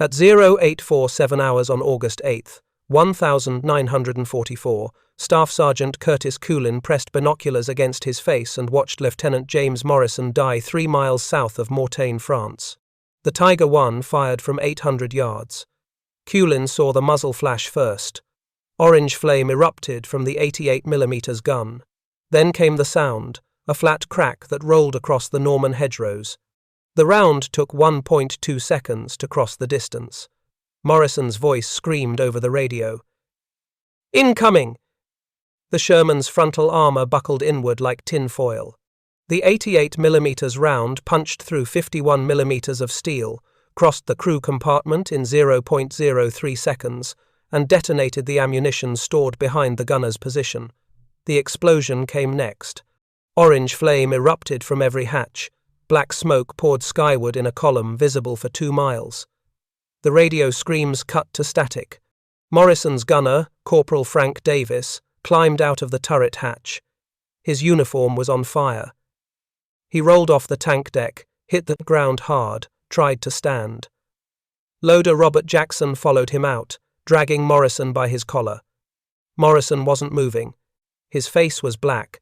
At 0847 hours on August 8, 1944, Staff Sergeant Curtis Culin pressed binoculars against his face and watched Lieutenant James Morrison die 3 miles south of Mortagne, France. The Tiger I fired from 800 yards. Culin saw the muzzle flash first. Orange flame erupted from the 88mm gun. Then came the sound, a flat crack that rolled across the Norman hedgerows. The round took 1.2 seconds to cross the distance. Morrison's voice screamed over the radio. "Incoming!" The Sherman's frontal armor buckled inward like tin foil. The 88mm round punched through 51mm of steel, crossed the crew compartment in 0.03 seconds, and detonated the ammunition stored behind the gunner's position. The explosion came next. Orange flame erupted from every hatch. Black smoke poured skyward in a column visible for 2 miles. The radio screams cut to static. Morrison's gunner, Corporal Frank Davis, climbed out of the turret hatch. His uniform was on fire. He rolled off the tank deck, hit the ground hard, tried to stand. Loader Robert Jackson followed him out, dragging Morrison by his collar. Morrison wasn't moving. His face was black.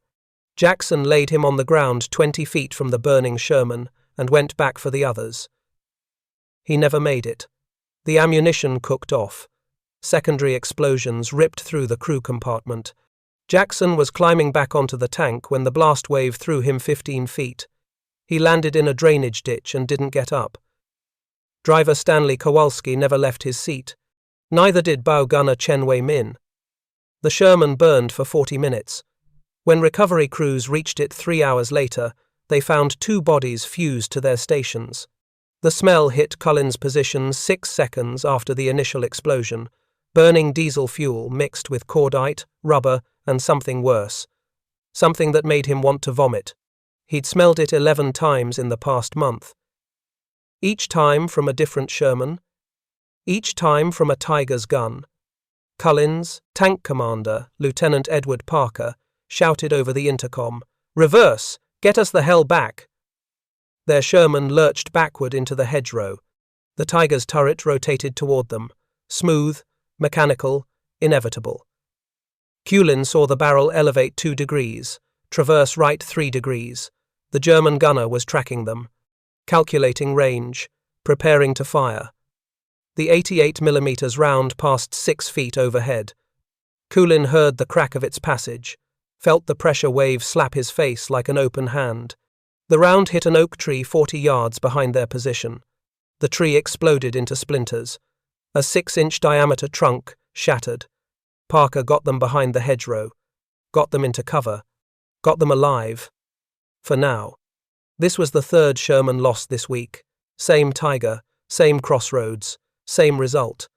Jackson laid him on the ground 20 feet from the burning Sherman and went back for the others. He never made it. The ammunition cooked off. Secondary explosions ripped through the crew compartment. Jackson was climbing back onto the tank when the blast wave threw him 15 feet. He landed in a drainage ditch and didn't get up. Driver Stanley Kowalski never left his seat. Neither did bow gunner Chen Wei-min. The Sherman burned for 40 minutes. When recovery crews reached it 3 hours later, they found 2 bodies fused to their stations. The smell hit Culin's position 6 seconds after the initial explosion, burning diesel fuel mixed with cordite, rubber, and something worse. Something that made him want to vomit. He'd smelled it 11 times in the past month. Each time from a different Sherman. Each time from a Tiger's gun. Culin's tank commander, Lieutenant Edward Parker, shouted over the intercom, "Reverse! Get us the hell back!" Their Sherman lurched backward into the hedgerow. The Tiger's turret rotated toward them. Smooth, mechanical, inevitable. Culin saw the barrel elevate 2 degrees, traverse right 3 degrees. The German gunner was tracking them. Calculating range, preparing to fire. The 88mm round passed 6 feet overhead. Culin heard the crack of its passage, felt the pressure wave slap his face like an open hand. The round hit an oak tree 40 yards behind their position. The tree exploded into splinters. A 6-inch diameter trunk shattered. Parker got them behind the hedgerow, got them into cover, got them alive. For now. This was the 3rd Sherman loss this week. Same Tiger, same crossroads, same result.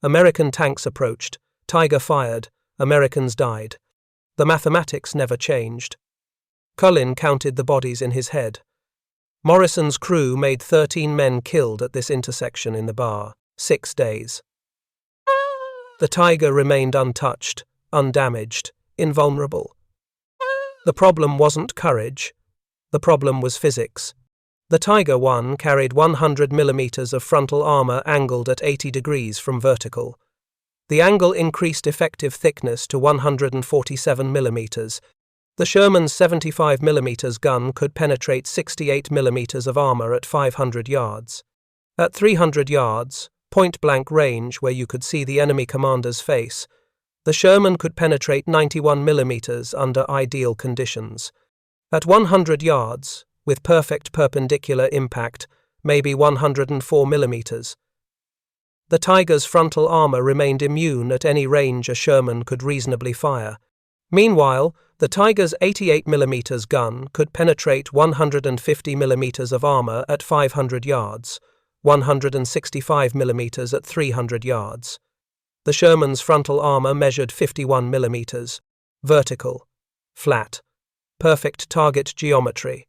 American tanks approached, Tiger fired, Americans died. The mathematics never changed. Culin counted the bodies in his head. Morrison's crew made 13 men killed at this intersection in the bar, 6 days. The Tiger remained untouched, undamaged, invulnerable. The problem wasn't courage. The problem was physics. The Tiger I carried 100mm of frontal armor angled at 80 degrees from vertical. The angle increased effective thickness to 147mm. The Sherman's 75mm gun could penetrate 68mm of armor at 500 yards. At 300 yards, point-blank range where you could see the enemy commander's face, the Sherman could penetrate 91mm under ideal conditions. At 100 yards, with perfect perpendicular impact, maybe 104mm. The Tiger's frontal armor remained immune at any range a Sherman could reasonably fire. Meanwhile, the Tiger's 88mm gun could penetrate 150mm of armor at 500 yards, 165mm at 300 yards. The Sherman's frontal armor measured 51mm. Vertical. Flat. Perfect target geometry.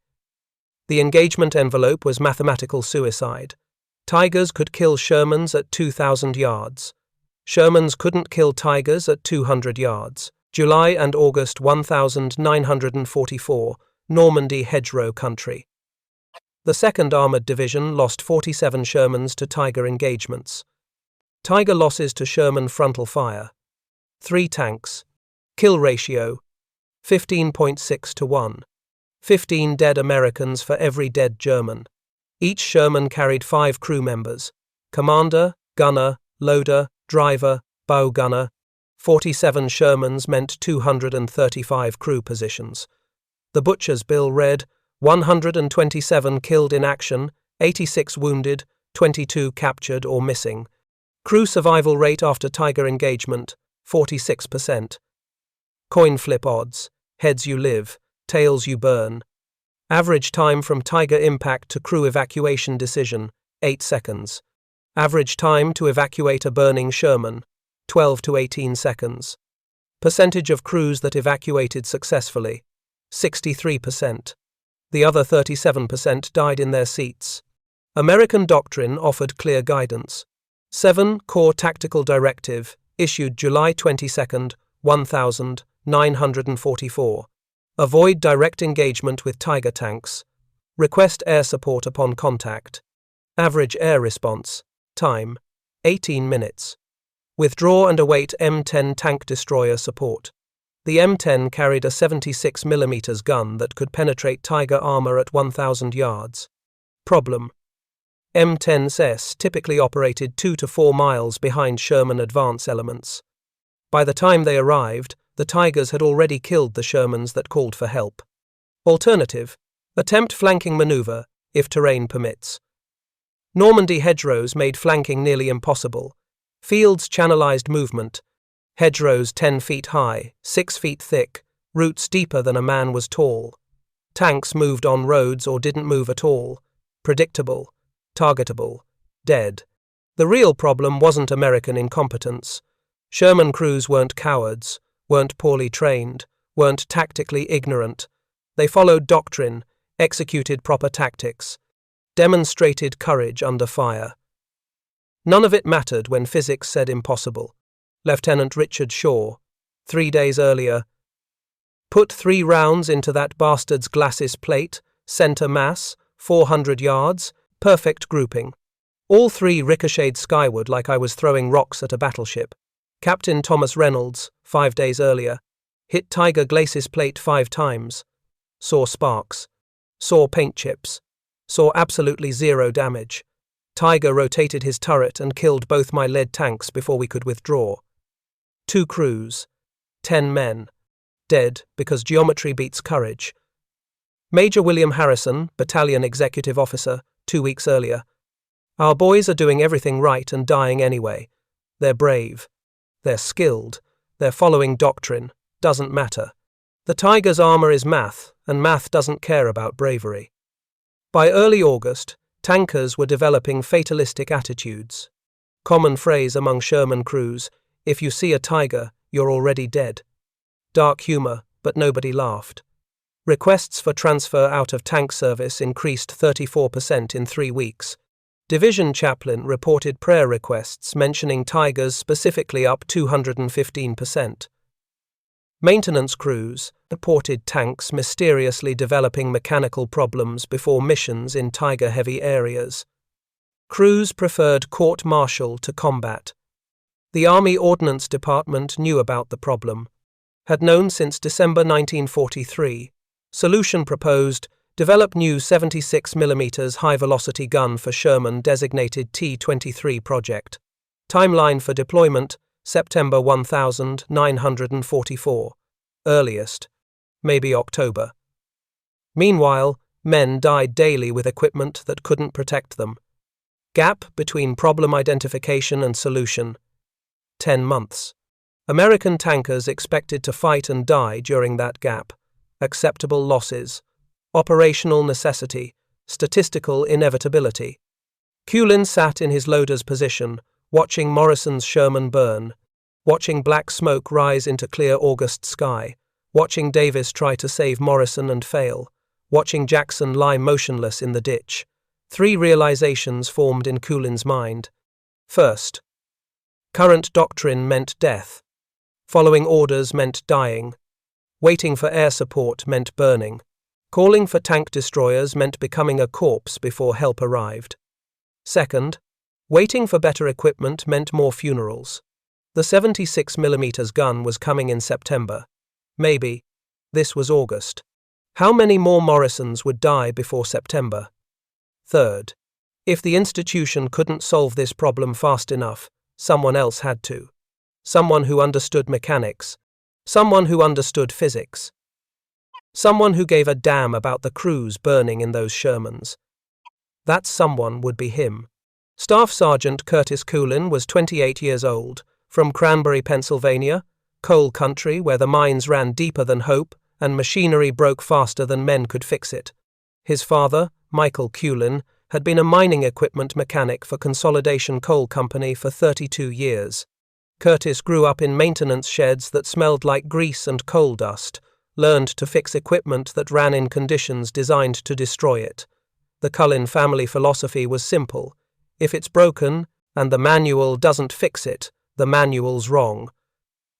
The engagement envelope was mathematical suicide. Tigers could kill Shermans at 2,000 yards. Shermans couldn't kill Tigers at 200 yards. July and August 1944, Normandy hedgerow country. The 2nd Armored Division lost 47 Shermans to Tiger engagements. Tiger losses to Sherman frontal fire. 3 tanks. Kill ratio 15.6 to 1. 15 dead Americans for every dead German. Each Sherman carried 5 crew members: commander, gunner, loader, driver, bow gunner. 47 Shermans meant 235 crew positions. The Butcher's Bill read, 127 killed in action, 86 wounded, 22 captured or missing. Crew survival rate after Tiger engagement, 46%. Coin flip odds: heads you live, tails you burn. Average time from Tiger impact to crew evacuation decision, 8 seconds. Average time to evacuate a burning Sherman, 12 to 18 seconds. Percentage of crews that evacuated successfully, 63%. The other 37% died in their seats. American doctrine offered clear guidance. 7 Corps Tactical Directive, issued July 22, 1944. Avoid direct engagement with Tiger tanks. Request air support upon contact. Average air response time, 18 minutes. Withdraw and await M10 tank destroyer support. The M10 carried a 76mm gun that could penetrate Tiger armor at 1,000 yards. Problem: M10s typically operated 2 to 4 miles behind Sherman advance elements. By the time they arrived, the Tigers had already killed the Shermans that called for help. Alternative: attempt flanking maneuver, if terrain permits. Normandy hedgerows made flanking nearly impossible. Fields channelized movement. Hedgerows 10 feet high, 6 feet thick, roots deeper than a man was tall. Tanks moved on roads or didn't move at all. Predictable, targetable, dead. The real problem wasn't American incompetence. Sherman crews weren't cowards, weren't poorly trained, weren't tactically ignorant. They followed doctrine, executed proper tactics, demonstrated courage under fire. None of it mattered when physics said impossible. Lieutenant Richard Shaw, 3 days earlier, put 3 rounds into that bastard's glacis plate, center mass, 400 yards, perfect grouping. All 3 ricocheted skyward like I was throwing rocks at a battleship. Captain Thomas Reynolds, 5 days earlier, hit Tiger glacis plate 5 times. Saw sparks. Saw paint chips. Saw absolutely 0 damage. Tiger rotated his turret and killed both my lead tanks before we could withdraw. 2 crews. 10 men. Dead because geometry beats courage. Major William Harrison, battalion executive officer, 2 weeks earlier. Our boys are doing everything right and dying anyway. They're brave. They're skilled. They're following doctrine. Doesn't matter. The Tiger's armor is math, and math doesn't care about bravery. By early August, tankers were developing fatalistic attitudes. Common phrase among Sherman crews: if you see a Tiger, you're already dead. Dark humor, but nobody laughed. Requests for transfer out of tank service increased 34% in 3 weeks. Division chaplain reported prayer requests mentioning Tigers specifically up 215%. Maintenance crews reported tanks mysteriously developing mechanical problems before missions in Tiger-heavy areas. Crews preferred court-martial to combat. The Army Ordnance Department knew about the problem. Had known since December 1943. Solution proposed: develop new 76mm high-velocity gun for Sherman designated T-23 project. Timeline for deployment: September 1944. Earliest, maybe October. Meanwhile, men died daily with equipment that couldn't protect them. Gap between problem identification and solution: 10 months. American tankers expected to fight and die during that gap. Acceptable losses. Operational necessity. Statistical inevitability. Culin sat in his loader's position, watching Morrison's Sherman burn, watching black smoke rise into clear August sky, watching Davis try to save Morrison and fail, watching Jackson lie motionless in the ditch. 3 realizations formed in Culin's mind. First, current doctrine meant death. Following orders meant dying. Waiting for air support meant burning. Calling for tank destroyers meant becoming a corpse before help arrived. Second, waiting for better equipment meant more funerals. The 76mm gun was coming in September. Maybe. This was August. How many more Morrisons would die before September? Third, if the institution couldn't solve this problem fast enough, someone else had to. Someone who understood mechanics. Someone who understood physics. Someone who gave a damn about the crews burning in those Shermans. That someone would be him. Staff Sergeant Curtis Culin was 28 years old, from Cranberry, Pennsylvania, coal country where the mines ran deeper than hope and machinery broke faster than men could fix it. His father, Michael Culin, had been a mining equipment mechanic for Consolidation Coal Company for 32 years. Curtis grew up in maintenance sheds that smelled like grease and coal dust, learned to fix equipment that ran in conditions designed to destroy it. The Culin family philosophy was simple. If it's broken, and the manual doesn't fix it, the manual's wrong.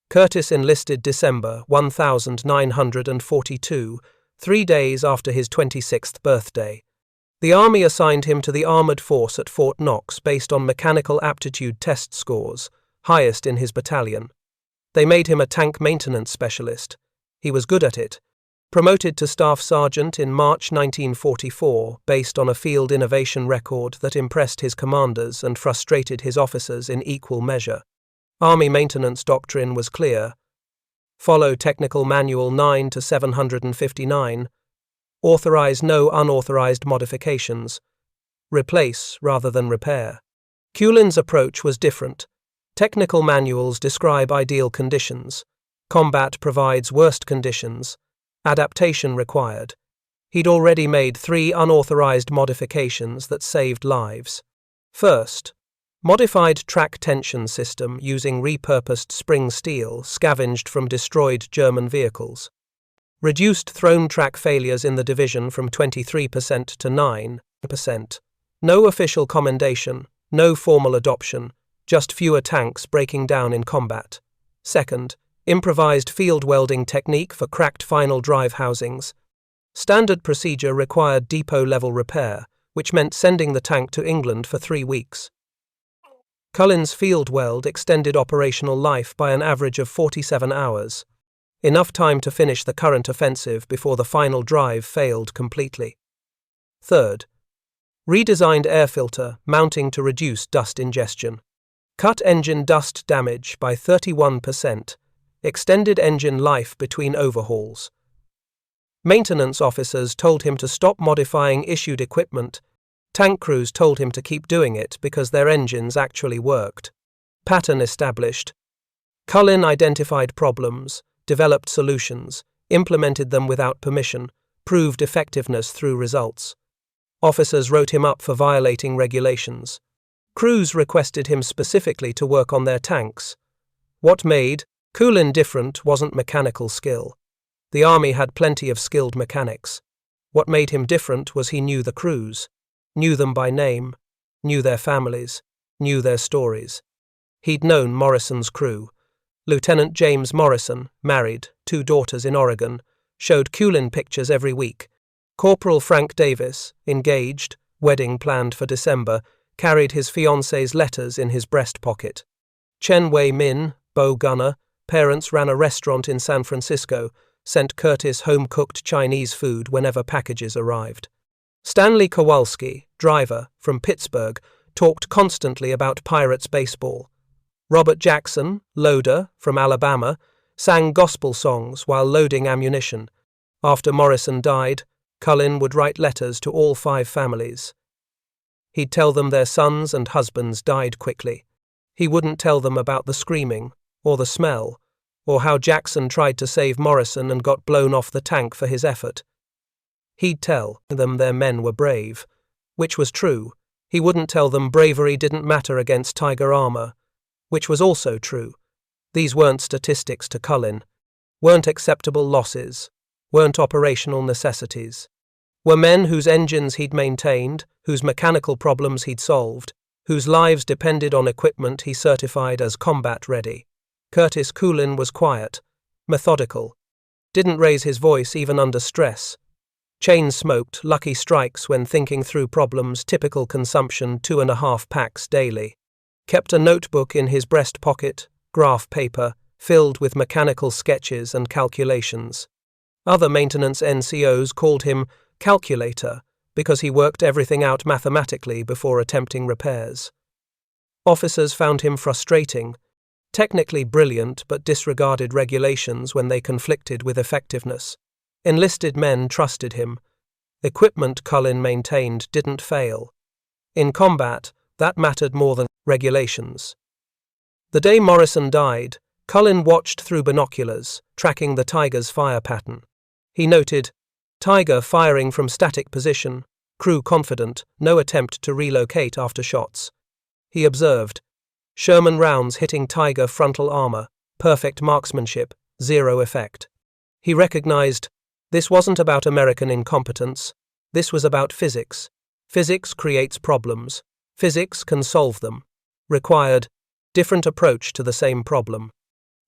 Curtis enlisted December 1942, 3 days after his 26th birthday. The Army assigned him to the armoured force at Fort Knox based on mechanical aptitude test scores, highest in his battalion. They made him a tank maintenance specialist. He was good at it. Promoted to Staff Sergeant in March 1944 based on a field innovation record that impressed his commanders and frustrated his officers in equal measure. Army maintenance doctrine was clear. Follow Technical Manual 9 to 759. Authorize no unauthorized modifications. Replace rather than repair. Culin's approach was different. Technical manuals describe ideal conditions. Combat provides worst conditions. Adaptation required. He'd already made 3 unauthorized modifications that saved lives. First, modified track tension system using repurposed spring steel scavenged from destroyed German vehicles. Reduced thrown track failures in the division from 23% to 9%. No official commendation, no formal adoption, just fewer tanks breaking down in combat. Second, improvised field welding technique for cracked final drive housings. Standard procedure required depot-level repair, which meant sending the tank to England for 3 weeks. Culin's field weld extended operational life by an average of 47 hours. Enough time to finish the current offensive before the final drive failed completely. Third, redesigned air filter mounting to reduce dust ingestion. Cut engine dust damage by 31%. Extended engine life between overhauls. Maintenance officers told him to stop modifying issued equipment. Tank crews told him to keep doing it because their engines actually worked. Pattern established. Culin identified problems, developed solutions, implemented them without permission, proved effectiveness through results. Officers wrote him up for violating regulations. Crews requested him specifically to work on their tanks. What made Culin different wasn't mechanical skill. The Army had plenty of skilled mechanics. What made him different was he knew the crews, knew them by name, knew their families, knew their stories. He'd known Morrison's crew. Lieutenant James Morrison, married, 2 daughters in Oregon, showed Culin pictures every week. Corporal Frank Davis, engaged, wedding planned for December, carried his fiancée's letters in his breast pocket. Chen Wei Min, bow gunner, parents ran a restaurant in San Francisco, sent Curtis home-cooked Chinese food whenever packages arrived. Stanley Kowalski, driver, from Pittsburgh, talked constantly about Pirates baseball. Robert Jackson, loader, from Alabama, sang gospel songs while loading ammunition. After Morrison died, Culin would write letters to all 5 families. He'd tell them their sons and husbands died quickly. He wouldn't tell them about the screaming, or the smell, or how Jackson tried to save Morrison and got blown off the tank for his effort. He'd tell them their men were brave, which was true. He wouldn't tell them bravery didn't matter against Tiger armor, which was also true. These weren't statistics to Culin, weren't acceptable losses, weren't operational necessities. Were men whose engines he'd maintained, whose mechanical problems he'd solved, whose lives depended on equipment he certified as combat-ready. Curtis Culin was quiet, methodical, didn't raise his voice even under stress. Chain-smoked, lucky strikes when thinking through problems, typical consumption 2.5 packs daily. Kept a notebook in his breast pocket, graph paper, filled with mechanical sketches and calculations. Other maintenance NCOs called him calculator because he worked everything out mathematically before attempting repairs. Officers found him frustrating, technically brilliant but disregarded regulations when they conflicted with effectiveness. Enlisted men trusted him. Equipment Culin maintained didn't fail. In combat, that mattered more than regulations. The day Morrison died, Culin watched through binoculars, tracking the Tiger's fire pattern. He noted, Tiger firing from static position, crew confident, no attempt to relocate after shots. He observed, Sherman rounds hitting Tiger frontal armor, perfect marksmanship, zero effect. He recognized, this wasn't about American incompetence, this was about physics. Physics creates problems. Physics can solve them. Required, different approach to the same problem.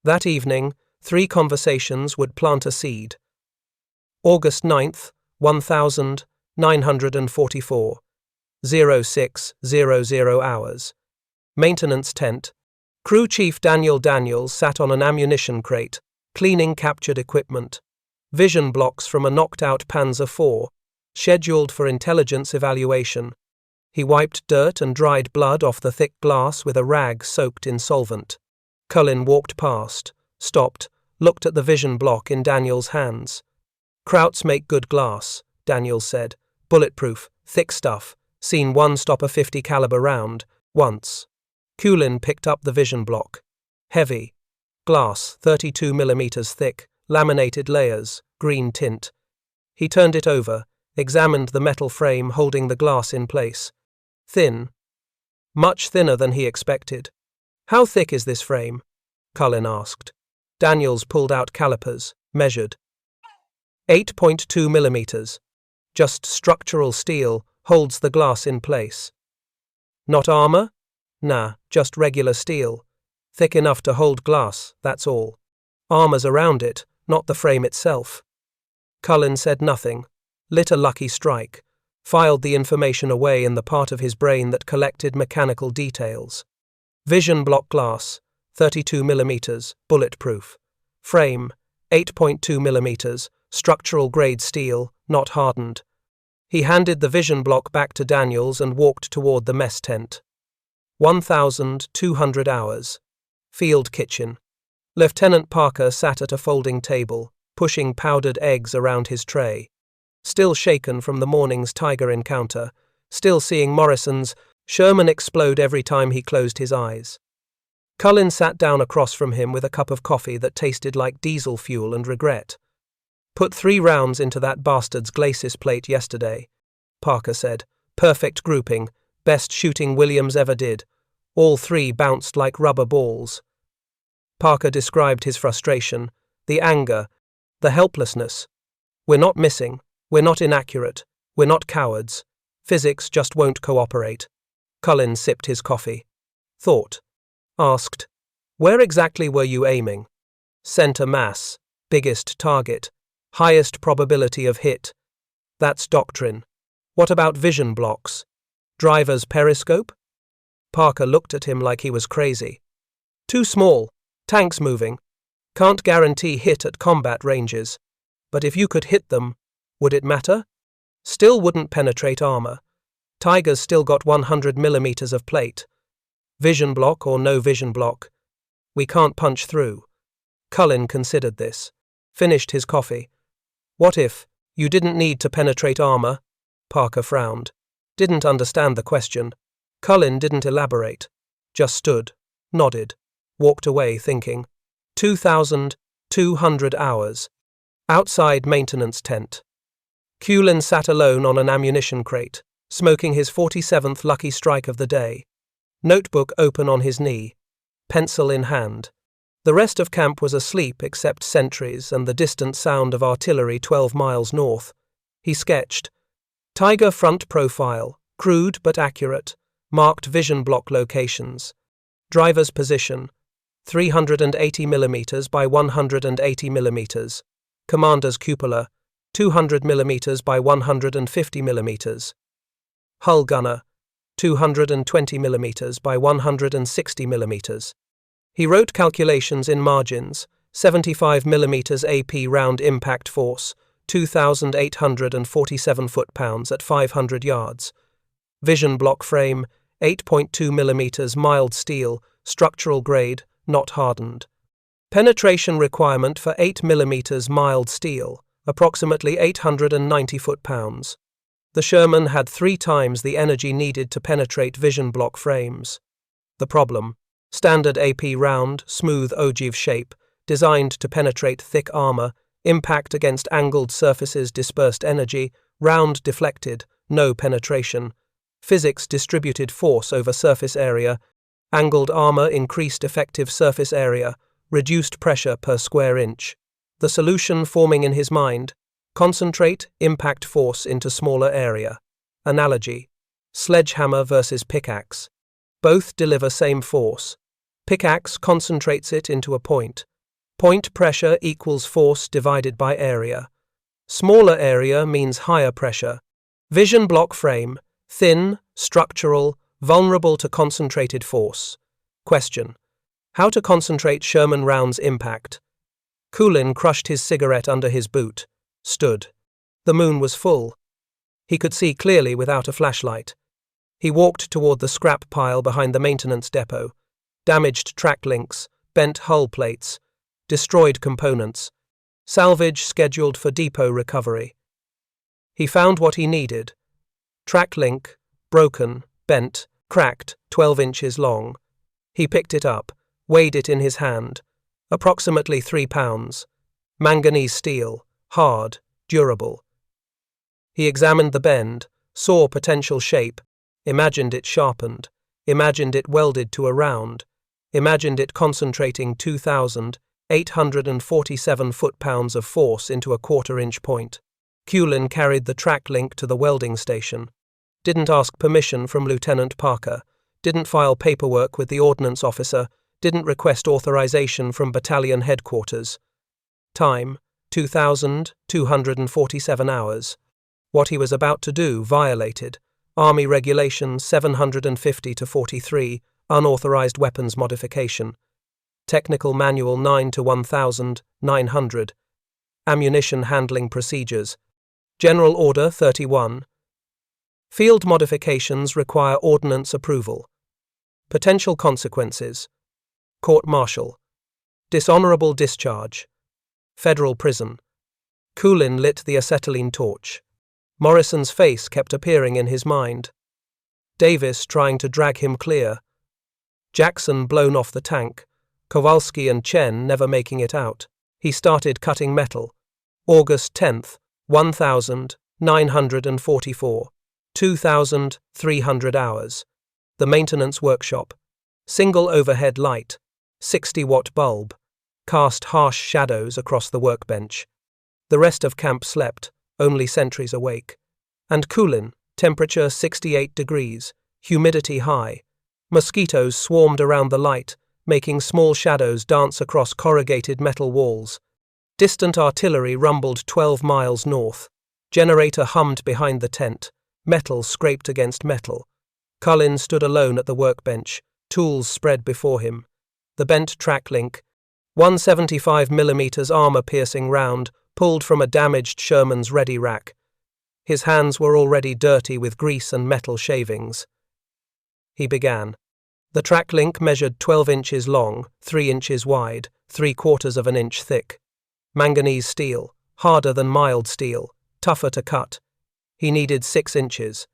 That evening, 3 conversations would plant a seed. August 9th, 1944. 0600 hours. Maintenance tent. Crew Chief Daniel Daniels sat on an ammunition crate, cleaning captured equipment. Vision blocks from a knocked-out Panzer IV, scheduled for intelligence evaluation. He wiped dirt and dried blood off the thick glass with a rag soaked in solvent. Culin walked past, stopped, looked at the vision block in Daniels' hands. Krauts make good glass, Daniels said. Bulletproof, thick stuff. Seen one stop a .50 caliber round, once. Culin picked up the vision block. Heavy. Glass, 32 millimeters thick, laminated layers, green tint. He turned it over, examined the metal frame holding the glass in place. Thin. Much thinner than he expected. How thick is this frame? Culin asked. Daniels pulled out calipers, measured. 8.2 millimeters. Just structural steel, holds the glass in place. Not armor? Nah, just regular steel. Thick enough to hold glass, that's all. Armor's around it, not the frame itself. Culin said nothing, lit a lucky strike, filed the information away in the part of his brain that collected mechanical details. Vision block glass, 32 millimeters, bulletproof. Frame, 8.2 millimeters, structural grade steel, not hardened. He handed the vision block back to Daniels and walked toward the mess tent. 1,200 hours. Field kitchen. Lieutenant Parker sat at a folding table, pushing powdered eggs around his tray. Still shaken from the morning's Tiger encounter, still seeing Morrison's Sherman explode every time he closed his eyes. Culin sat down across from him with a cup of coffee that tasted like diesel fuel and regret. Put 3 rounds into that bastard's glacis plate yesterday, Parker said. Perfect grouping, best shooting Williams ever did. All 3 bounced like rubber balls. Parker described his frustration, the anger, the helplessness. We're not missing, we're not inaccurate, we're not cowards. Physics just won't cooperate. Culin sipped his coffee. Thought. Asked, where exactly were you aiming? Center mass, biggest target. Highest probability of hit. That's doctrine. What about vision blocks? Driver's periscope? Parker looked at him like he was crazy. Too small. Tanks moving. Can't guarantee hit at combat ranges. But if you could hit them, would it matter? Still wouldn't penetrate armor. Tiger's still got 100 millimeters of plate. Vision block or no vision block. We can't punch through. Culin considered this. Finished his coffee. What if you didn't need to penetrate armor? Parker frowned. Didn't understand the question. Culin didn't elaborate. Just stood, nodded, walked away thinking. 2,200 hours. Outside maintenance tent. Culin sat alone on an ammunition crate, smoking his 47th lucky strike of the day. Notebook open on his knee. Pencil in hand. The rest of camp was asleep except sentries and the distant sound of artillery 12 miles north. He sketched. Tiger front profile, crude but accurate, marked vision block locations. Driver's position, 380 millimeters by 180 millimeters. Commander's cupola, 200 mm by 150 mm. Hull gunner, 220 mm by 160 mm. He wrote calculations in margins: 75 mm AP round impact force, 2,847 foot-pounds at 500 yards. Vision block frame, 8.2 mm mild steel, structural grade, not hardened. Penetration requirement for 8 mm mild steel, approximately 890 foot-pounds. The Sherman had 3 times the energy needed to penetrate vision block frames. The problem: standard AP round, smooth ogive shape, designed to penetrate thick armor, impact against angled surfaces dispersed energy, round deflected, no penetration. Physics distributed force over surface area, angled armor increased effective surface area, reduced pressure per square inch. The solution forming in his mind: concentrate impact force into smaller area. Analogy: sledgehammer versus pickaxe. Both deliver same force. Pickaxe concentrates it into a point. Point pressure equals force divided by area. Smaller area means higher pressure. Vision block frame: thin, structural, vulnerable to concentrated force. Question: how to concentrate Sherman rounds impact? Culin crushed his cigarette under his boot, stood. The moon was full. He could see clearly without a flashlight. He walked toward the scrap pile behind the maintenance depot. Damaged track links, bent hull plates, destroyed components. Salvage scheduled for depot recovery. He found what he needed. Track link, broken, bent, cracked, 12 inches long. He picked it up, weighed it in his hand. Approximately 3 pounds. Manganese steel, hard, durable. He examined the bend, saw potential shape, imagined it sharpened, imagined it welded to a round, imagined it concentrating 2,847 foot-pounds of force into a quarter-inch point. Culin carried the track link to the welding station. Didn't ask permission from Lieutenant Parker, didn't file paperwork with the ordnance officer, didn't request authorization from battalion headquarters. Time: 2,247 hours. What he was about to do violated Army Regulations 750-43, unauthorized weapons modification. Technical Manual 9-1900. Ammunition handling procedures. General Order 31. Field modifications require ordnance approval. Potential consequences: court-martial, dishonorable discharge, federal prison. Culin lit the acetylene torch. Morrison's face kept appearing in his mind. Davis trying to drag him clear. Jackson blown off the tank. Kowalski and Chen never making it out. He started cutting metal. August 10th, 1944. 2,300 hours. The maintenance workshop. Single overhead light. 60-watt bulb. Cast harsh shadows across the workbench. The rest of camp slept, only sentries awake. And Culin, temperature 68 degrees, humidity high. Mosquitoes swarmed around the light, making small shadows dance across corrugated metal walls. Distant artillery rumbled 12 miles north. Generator hummed behind the tent. Metal scraped against metal. Culin stood alone at the workbench, tools spread before him. The bent track link, 175mm armor-piercing round, pulled from a damaged Sherman's ready rack. His hands were already dirty with grease and metal shavings. He began. The track link measured 12 inches long, 3 inches wide, 3/4 of an inch thick. Manganese steel, harder than mild steel, tougher to cut. He needed 6 inches.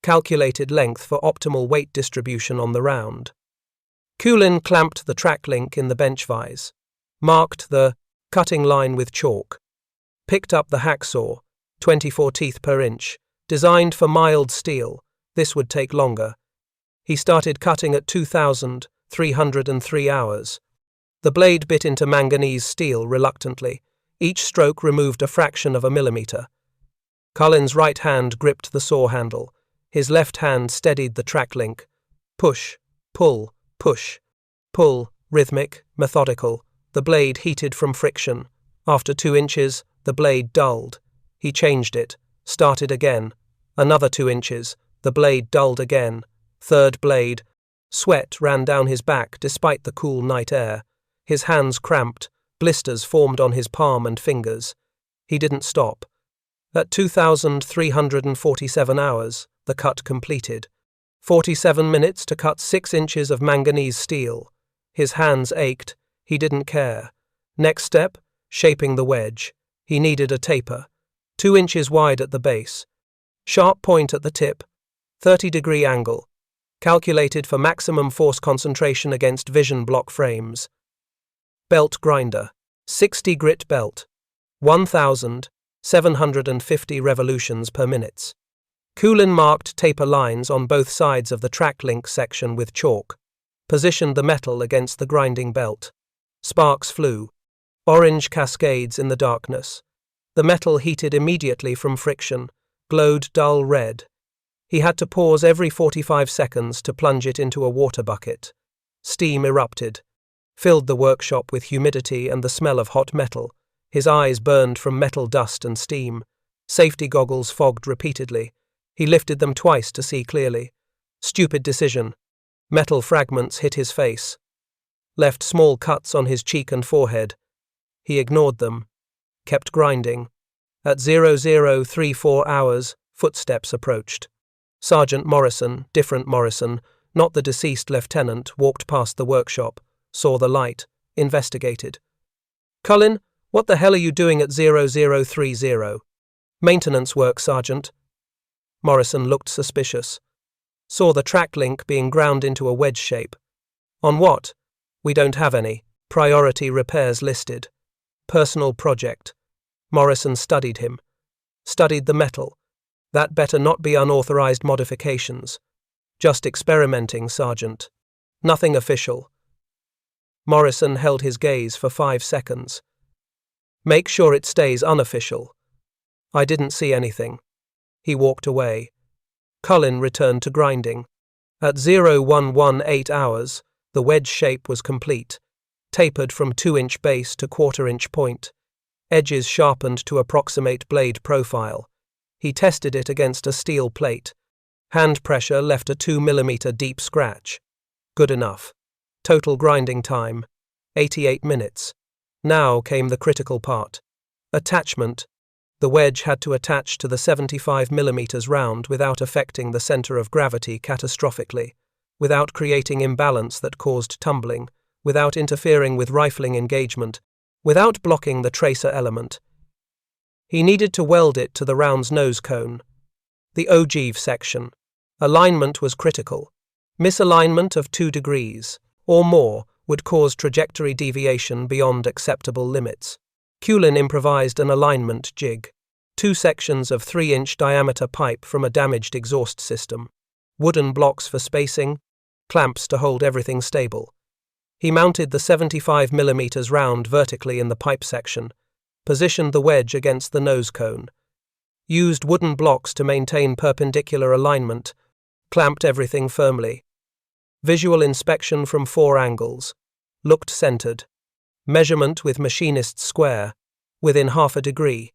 Calculated length for optimal weight distribution on the round. Culin clamped the track link in the bench vise. Marked the cutting line with chalk. Picked up the hacksaw, 24 teeth per inch, designed for mild steel. This would take longer. He started cutting at 2,303 hours. The blade bit into manganese steel reluctantly. Each stroke removed a fraction of a millimeter. Cullin's right hand gripped the saw handle. His left hand steadied the track link. Push, pull, push, pull, rhythmic, methodical. The blade heated from friction. After 2 inches, the blade dulled. He changed it, started again. Another 2 inches, the blade dulled again. Third blade. Sweat ran down his back despite the cool night air. His hands cramped, blisters formed on his palm and fingers. He didn't stop. At 2,347 hours, the cut completed. 47 minutes to cut 6 inches of manganese steel. His hands ached. He didn't care. Next step, shaping the wedge. He needed a taper. 2 inches wide at the base. Sharp point at the tip. 30-degree angle. Calculated for maximum force concentration against vision block frames. Belt grinder. 60 grit belt. 1,750 revolutions per minute. Culin marked taper lines on both sides of the track link section with chalk. Positioned the metal against the grinding belt. Sparks flew. Orange cascades in the darkness. The metal heated immediately from friction, glowed dull red. He had to pause every 45 seconds to plunge it into a water bucket. Steam erupted. Filled the workshop with humidity and the smell of hot metal. His eyes burned from metal dust and steam. Safety goggles fogged repeatedly. He lifted them twice to see clearly. Stupid decision. Metal fragments hit his face. Left small cuts on his cheek and forehead. He ignored them. Kept grinding. At 0034 hours, footsteps approached. Sergeant Morrison, different Morrison, not the deceased lieutenant, walked past the workshop, saw the light, investigated. "Culin, what the hell are you doing at 0030? "Maintenance work, Sergeant." Morrison looked suspicious. Saw the track link being ground into a wedge shape. "On what?" "We don't have any. Priority repairs listed." "Personal project." Morrison studied him. Studied the metal. "That better not be unauthorized modifications." "Just experimenting, Sergeant. Nothing official." Morrison held his gaze for 5 seconds. "Make sure it stays unofficial." "I didn't see anything." He walked away. Culin returned to grinding. At 0118 hours, the wedge shape was complete, tapered from 2-inch base to 1/4-inch point. Edges sharpened to approximate blade profile. He tested it against a steel plate. Hand pressure left a 2 mm deep scratch. Good enough. Total grinding time, 88 minutes. Now came the critical part. Attachment. The wedge had to attach to the 75 mm round without affecting the center of gravity catastrophically, without creating imbalance that caused tumbling, without interfering with rifling engagement, without blocking the tracer element. He needed to weld it to the round's nose cone. The ogive section. Alignment was critical. Misalignment of 2 degrees, or more, would cause trajectory deviation beyond acceptable limits. Culin improvised an alignment jig. 2 sections of 3-inch diameter pipe from a damaged exhaust system. Wooden blocks for spacing. Clamps to hold everything stable. He mounted the 75 mm round vertically in the pipe section. Positioned the wedge against the nose cone. Used wooden blocks to maintain perpendicular alignment. Clamped everything firmly. Visual inspection from 4 angles. Looked centered. Measurement with machinist's square. Within 1/2 degree.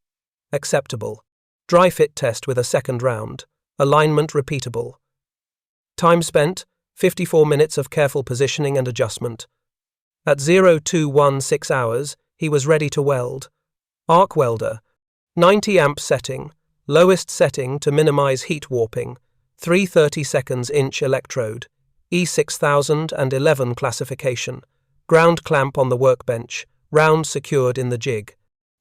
Acceptable. Dry fit test with a second round. Alignment repeatable. Time spent, 54 minutes of careful positioning and adjustment. At 0216 hours, he was ready to weld. Arc welder. 90 amp setting. Lowest setting to minimize heat warping. 330 seconds inch electrode. E6011 classification. Ground clamp on the workbench. Round secured in the jig.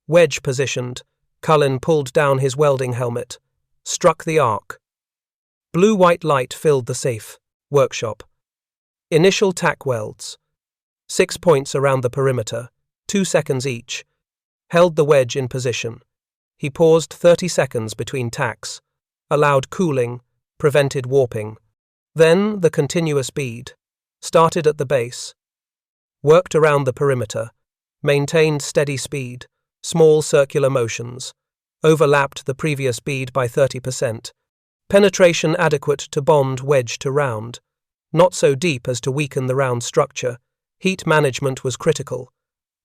Wedge positioned. Culin pulled down his welding helmet. Struck the arc. Blue-white light filled the safe. Workshop. Initial tack welds. 6 points around the perimeter. 2 seconds each. Held the wedge in position. He paused 30 seconds between tacks. Allowed cooling. Prevented warping. Then the continuous bead. Started at the base. Worked around the perimeter. Maintained steady speed. Small circular motions. Overlapped the previous bead by 30%. Penetration adequate to bond wedge to round. Not so deep as to weaken the round structure. Heat management was critical.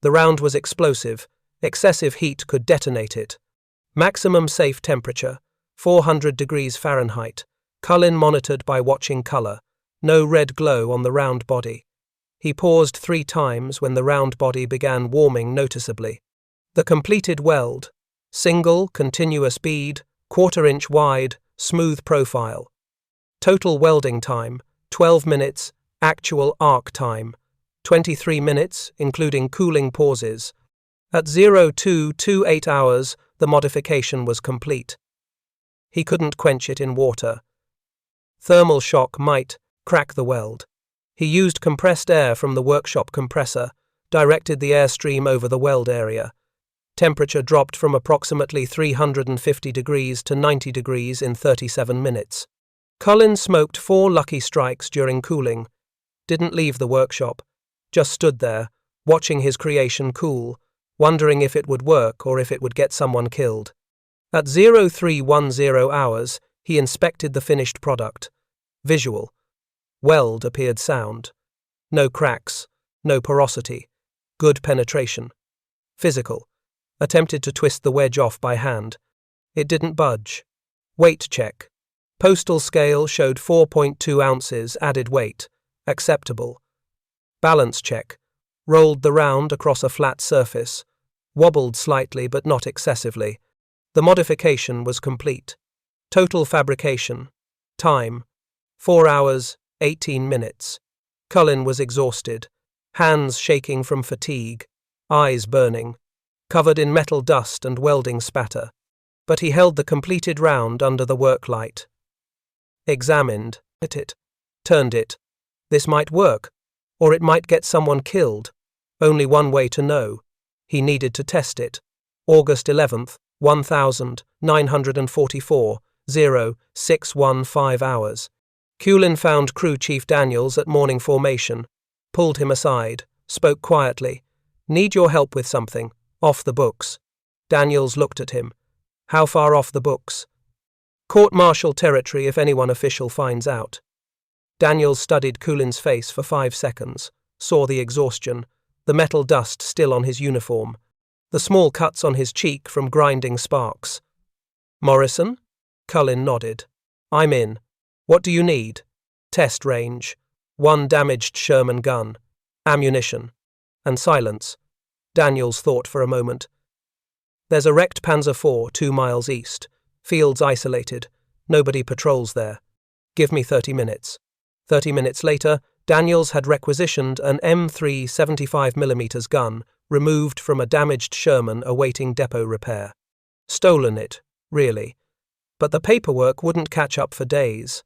The round was explosive. Excessive heat could detonate it. Maximum safe temperature, 400 degrees Fahrenheit. Culin monitored by watching color. No red glow on the round body. He paused 3 times when the round body began warming noticeably. The completed weld. Single, continuous bead, 1/4 inch wide, smooth profile. Total welding time, 12 minutes, actual arc time, 23 minutes, including cooling pauses. At 0228 hours, the modification was complete. He couldn't quench it in water. Thermal shock might crack the weld. He used compressed air from the workshop compressor, directed the airstream over the weld area. Temperature dropped from approximately 350 degrees to 90 degrees in 37 minutes. Culin smoked 4 lucky strikes during cooling. Didn't leave the workshop. Just stood there, watching his creation cool, wondering if it would work or if it would get someone killed. At 0310 hours, he inspected the finished product. Visual. Weld appeared sound. No cracks, no porosity. Good penetration. Physical. Attempted to twist the wedge off by hand. It didn't budge. Weight check. Postal scale showed 4.2 ounces added weight. Acceptable. Balance check. Rolled the round across a flat surface. Wobbled slightly but not excessively. The modification was complete. Total fabrication. Time. 4 hours, 18 minutes. Culin was exhausted. Hands shaking from fatigue. Eyes burning. Covered in metal dust and welding spatter. But he held the completed round under the work light. Examined it. Turned it. This might work. Or it might get someone killed. Only one way to know. He needed to test it. August 11th, 1944, 0615 hours. Culin found Crew Chief Daniels at morning formation. Pulled him aside. Spoke quietly. Need your help with something. Off the books. Daniels looked at him. How far off the books? Court-martial territory if anyone official finds out. Daniels studied Culin's face for 5 seconds. Saw the exhaustion. The metal dust still on his uniform. The small cuts on his cheek from grinding sparks. Morrison? Culin nodded. I'm in. What do you need? Test range. 1 damaged Sherman gun. Ammunition. And silence. Daniels thought for a moment. There's a wrecked Panzer IV 2 miles east. Fields isolated. Nobody patrols there. Give me 30 minutes. 30 minutes later, Daniels had requisitioned an M3 75mm gun, removed from a damaged Sherman awaiting depot repair. Stolen it, really. But the paperwork wouldn't catch up for days.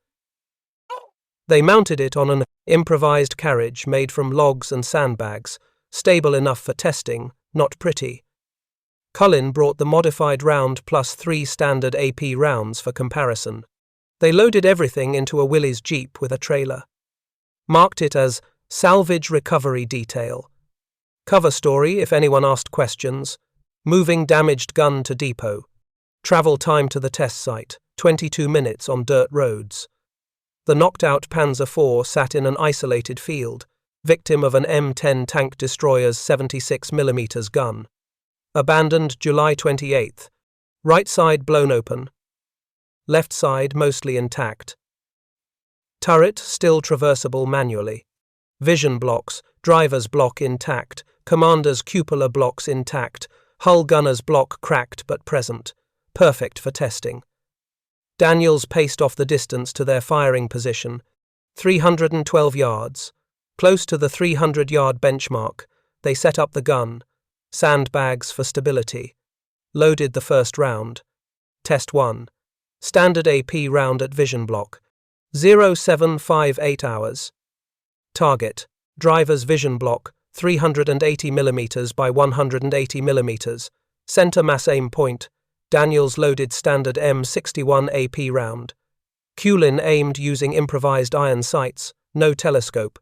They mounted it on an improvised carriage made from logs and sandbags, stable enough for testing, not pretty. Culin brought the modified round plus 3 standard AP rounds for comparison. They loaded everything into a Willys Jeep with a trailer. Marked it as Salvage Recovery Detail. Cover story if anyone asked questions. Moving damaged gun to depot. Travel time to the test site, 22 minutes on dirt roads. The knocked-out Panzer IV sat in an isolated field, victim of an M10 tank destroyer's 76mm gun. Abandoned July 28th. Right side blown open. Left side mostly intact. Turret still traversable manually. Vision blocks, driver's block intact, commander's cupola blocks intact, hull gunner's block cracked but present. Perfect for testing. Daniels paced off the distance to their firing position. 312 yards. Close to the 300-yard benchmark, they set up the gun. Sandbags for stability. Loaded the first round. Test 1. Standard AP round at vision block. 0758 hours. Target. Driver's vision block, 380mm by 180mm. Center mass aim point. Daniels loaded standard M61 AP round. Culin aimed using improvised iron sights, no telescope.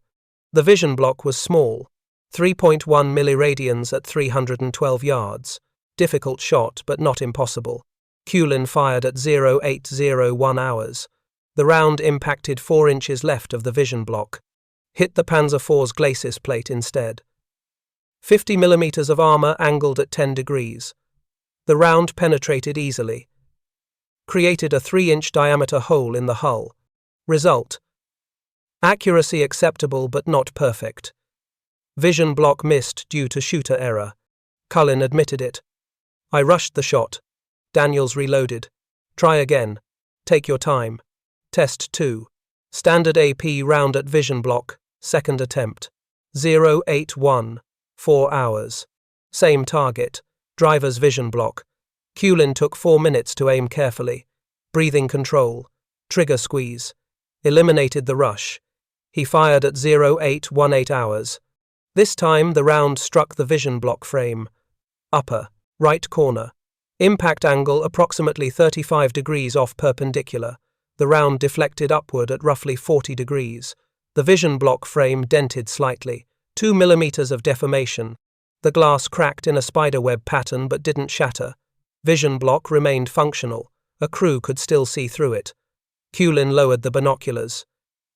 The vision block was small. 3.1 milliradians at 312 yards. Difficult shot, but not impossible. Culin fired at 0801 hours. The round impacted 4 inches left of the vision block. Hit the Panzer IV's glacis plate instead. 50mm of armor angled at 10 degrees. The round penetrated easily, created a 3-inch diameter hole in the hull. Result: accuracy acceptable but not perfect. Vision block missed due to shooter error. Culin admitted it. I rushed the shot. Daniels reloaded. Try again. Take your time. Test 2. Standard AP round at vision block, second attempt. 081. 4 hours. Same target. Driver's vision block. Culin took 4 minutes to aim carefully. Breathing control. Trigger squeeze. Eliminated the rush. He fired at 0818 hours. This time the round struck the vision block frame. Upper, right corner. Impact angle approximately 35 degrees off perpendicular. The round deflected upward at roughly 40 degrees. The vision block frame dented slightly. 2 millimeters of deformation. The glass cracked in a spiderweb pattern but didn't shatter. Vision block remained functional. A crew could still see through it. Culin lowered the binoculars.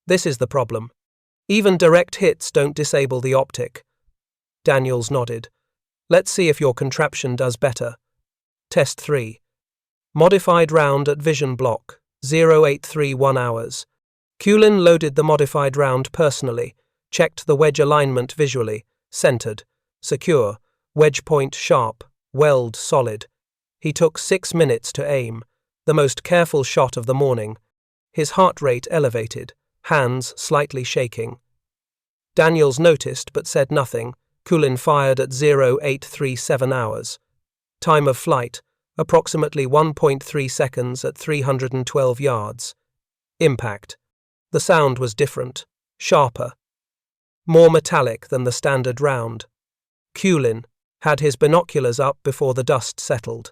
This is the problem. Even direct hits don't disable the optic. Daniels nodded. Let's see if your contraption does better. Test 3. Modified round at vision block, 0831 hours. Culin loaded the modified round personally, checked the wedge alignment visually, centered, secure, wedge point sharp, weld solid. He took 6 minutes to aim, the most careful shot of the morning. His heart rate elevated, hands slightly shaking. Daniels noticed but said nothing. Culin fired at 0837 hours. Time of flight, approximately 1.3 seconds at 312 yards. Impact. The sound was different, sharper, more metallic than the standard round. Culin had his binoculars up before the dust settled.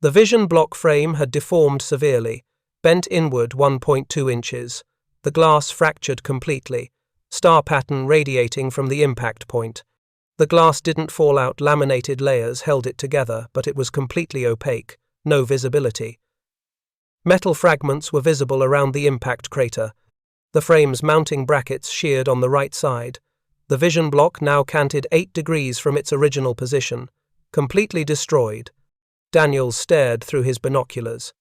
The vision block frame had deformed severely, bent inward 1.2 inches. The glass fractured completely, star pattern radiating from the impact point. The glass didn't fall out, laminated layers held it together, but it was completely opaque, no visibility. Metal fragments were visible around the impact crater. The frame's mounting brackets sheared on the right side. The vision block now canted 8 degrees from its original position, completely destroyed. Daniels stared through his binoculars.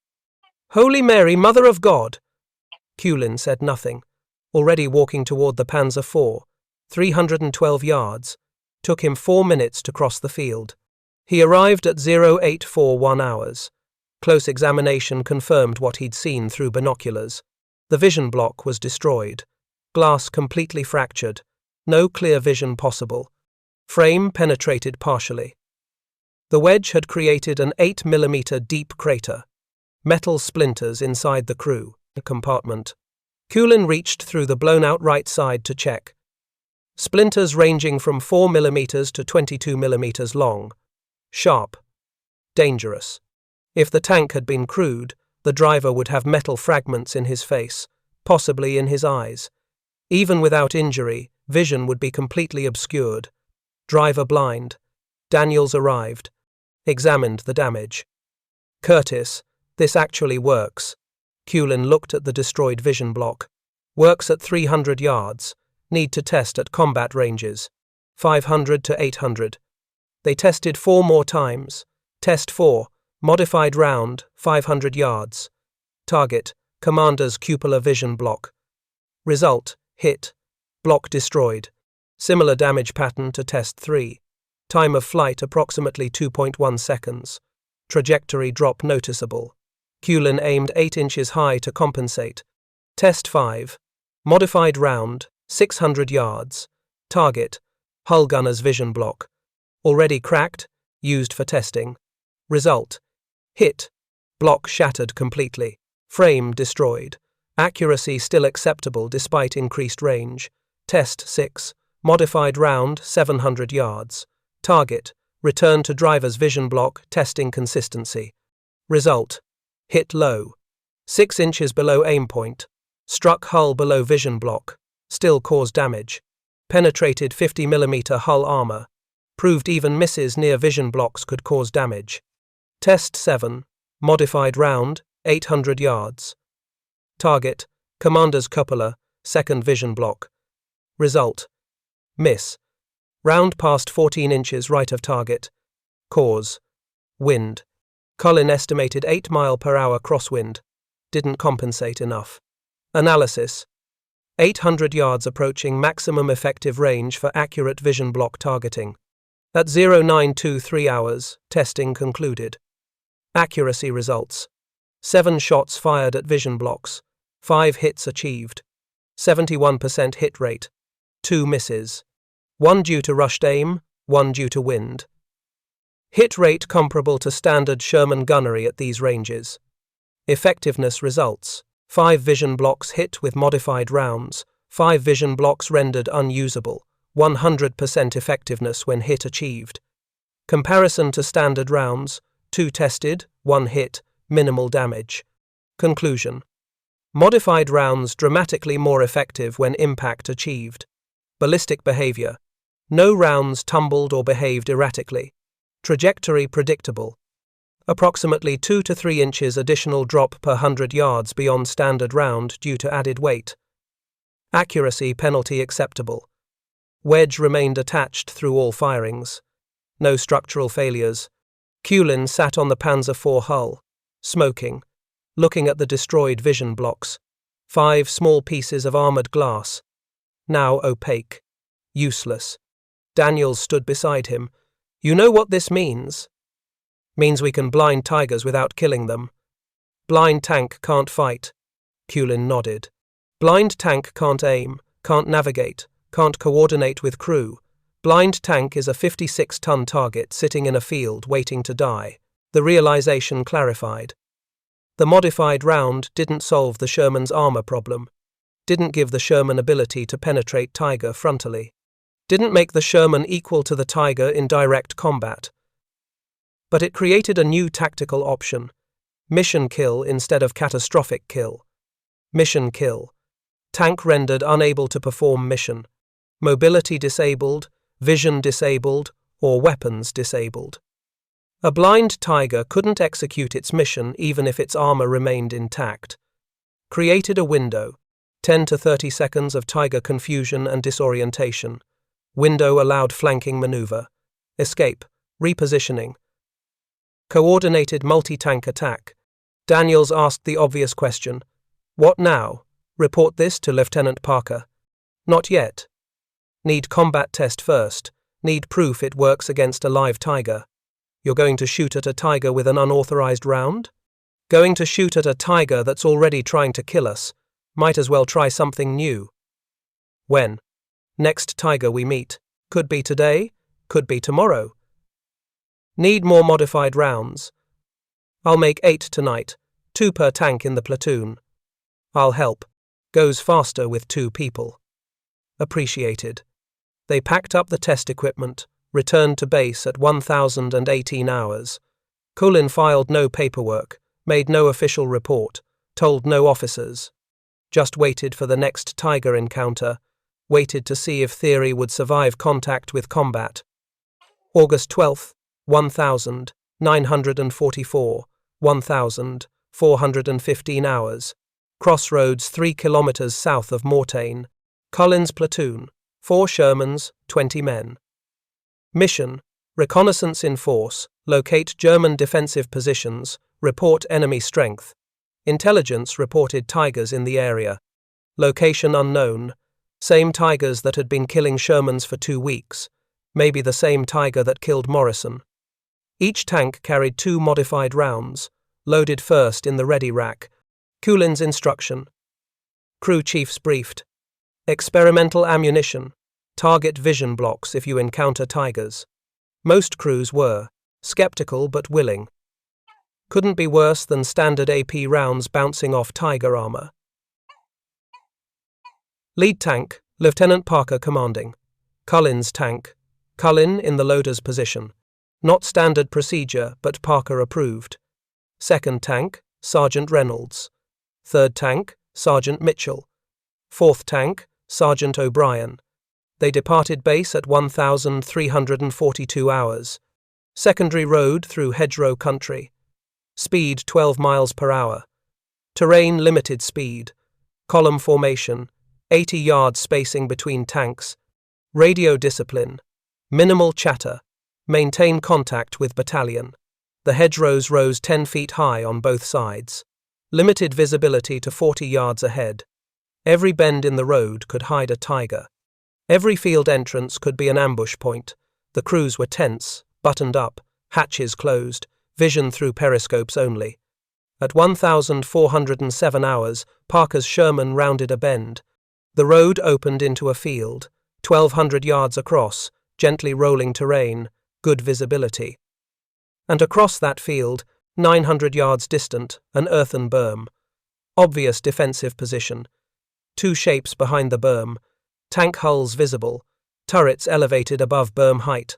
Holy Mary, Mother of God! Culin said nothing, already walking toward the Panzer IV, 312 yards. Took him 4 minutes to cross the field. He arrived at 0841 hours. Close examination confirmed what he'd seen through binoculars. The vision block was destroyed. Glass completely fractured. No clear vision possible. Frame penetrated partially. The wedge had created an 8 millimeter deep crater. Metal splinters inside the crew compartment. Culin reached through the blown-out right side to check. Splinters ranging from 4 millimeters to 22 millimeters long. Sharp. Dangerous. If the tank had been crewed, the driver would have metal fragments in his face, possibly in his eyes. Even without injury, vision would be completely obscured. Driver blind. Daniels arrived. Examined the damage. Curtis, this actually works. Culin looked at the destroyed vision block. Works at 300 yards. Need to test at combat ranges. 500 to 800. They tested 4 more times. Test 4. Modified round, 500 yards. Target, Commander's cupola vision block. Result, hit. Block destroyed. Similar damage pattern to test 3. Time of flight approximately 2.1 seconds. Trajectory drop noticeable. Culin aimed 8 inches high to compensate. Test 5. Modified round, 600 yards. Target, hull gunner's vision block. Already cracked, used for testing. Result, hit. Block shattered completely. Frame destroyed. Accuracy still acceptable despite increased range. Test 6. Modified round, 700 yards. Target, return to driver's vision block, testing consistency. Result, hit low. 6 inches below aim point. Struck hull below vision block. Still caused damage. Penetrated 50 mm hull armor. Proved even misses near vision blocks could cause damage. Test 7. Modified round, 800 yards. Target, Commander's cupola, second vision block. Result, miss. Round past 14 inches right of target. Cause, wind. Culin estimated 8-mile-per-hour crosswind. Didn't compensate enough. Analysis. 800 yards approaching maximum effective range for accurate vision block targeting. At 0923 hours, testing concluded. Accuracy results. 7 shots fired at vision blocks. 5 hits achieved. 71% hit rate. 2 misses. 1 due to rushed aim, 1 due to wind. Hit rate comparable to standard Sherman gunnery at these ranges. Effectiveness results. 5 vision blocks hit with modified rounds, 5 vision blocks rendered unusable, 100% effectiveness when hit achieved. Comparison to standard rounds, 2 tested, 1 hit, minimal damage. Conclusion. Modified rounds dramatically more effective when impact achieved. Ballistic behavior. No rounds tumbled or behaved erratically. Trajectory predictable. Approximately 2 to 3 inches additional drop per 100 yards beyond standard round due to added weight. Accuracy penalty acceptable. Wedge remained attached through all firings. No structural failures. Culin sat on the Panzer IV hull, smoking, looking at the destroyed vision blocks. 5 small pieces of armored glass. Now opaque. Useless. Daniels stood beside him. You know what this means? Means we can blind tigers without killing them. Blind tank can't fight. Culin nodded. Blind tank can't aim, can't navigate, can't coordinate with crew. Blind tank is a 56-ton target sitting in a field waiting to die. The realization clarified. The modified round didn't solve the Sherman's armor problem. Didn't give the Sherman ability to penetrate Tiger frontally. Didn't make the Sherman equal to the Tiger in direct combat. But it created a new tactical option. Mission kill instead of catastrophic kill. Mission kill. Tank rendered unable to perform mission. Mobility disabled, vision disabled, or weapons disabled. A blind Tiger couldn't execute its mission even if its armor remained intact. Created a window. 10 to 30 seconds of Tiger confusion and disorientation. Window allowed flanking maneuver. Escape. Repositioning. Coordinated multi-tank attack. Daniels asked the obvious question. What now? Report this to Lieutenant Parker. Not yet. Need combat test first. Need proof it works against a live tiger. You're going to shoot at a tiger with an unauthorized round? Going to shoot at a tiger that's already trying to kill us. Might as well try something new. When? Next tiger we meet. Could be today, could be tomorrow. Need more modified rounds. I'll make 8 tonight, 2 per tank in the platoon. I'll help. Goes faster with 2 people. Appreciated. They packed up the test equipment, returned to base at 1018 hours. Culin filed no paperwork, made no official report, told no officers. Just waited for the next tiger encounter, waited to see if theory would survive contact with combat. August 12th, 1944, 1415 hours. Crossroads 3 kilometers south of Mortain. Culin's platoon, 4 Shermans, 20 men. Mission: reconnaissance in force, locate German defensive positions, report enemy strength. Intelligence reported tigers in the area. Location unknown. Same tigers that had been killing Shermans for 2 weeks. Maybe the same tiger that killed Morrison. Each tank carried 2 modified rounds, loaded first in the ready rack. Culin's instruction. Crew chiefs briefed. Experimental ammunition. Target vision blocks if you encounter tigers. Most crews were skeptical but willing. Couldn't be worse than standard AP rounds bouncing off tiger armor. Lead tank, Lieutenant Parker commanding. Culin's tank. Culin in the loader's position. Not standard procedure, but Parker approved. Second tank, Sergeant Reynolds. Third tank, Sergeant Mitchell. Fourth tank, Sergeant O'Brien. They departed base at 1342 hours. Secondary road through hedgerow country. Speed 12 miles per hour. Terrain limited speed. Column formation. 80 yards spacing between tanks. Radio discipline. Minimal chatter. Maintain contact with battalion. The hedgerows rose 10 feet high on both sides. Limited visibility to 40 yards ahead. Every bend in the road could hide a tiger. Every field entrance could be an ambush point. The crews were tense, buttoned up, hatches closed, vision through periscopes only. At 1,407 hours, Parker's Sherman rounded a bend. The road opened into a field, 1,200 yards across, gently rolling terrain, good visibility. And across that field, 900 yards distant, an earthen berm. Obvious defensive position. Two shapes behind the berm. Tank hulls visible. Turrets elevated above berm height.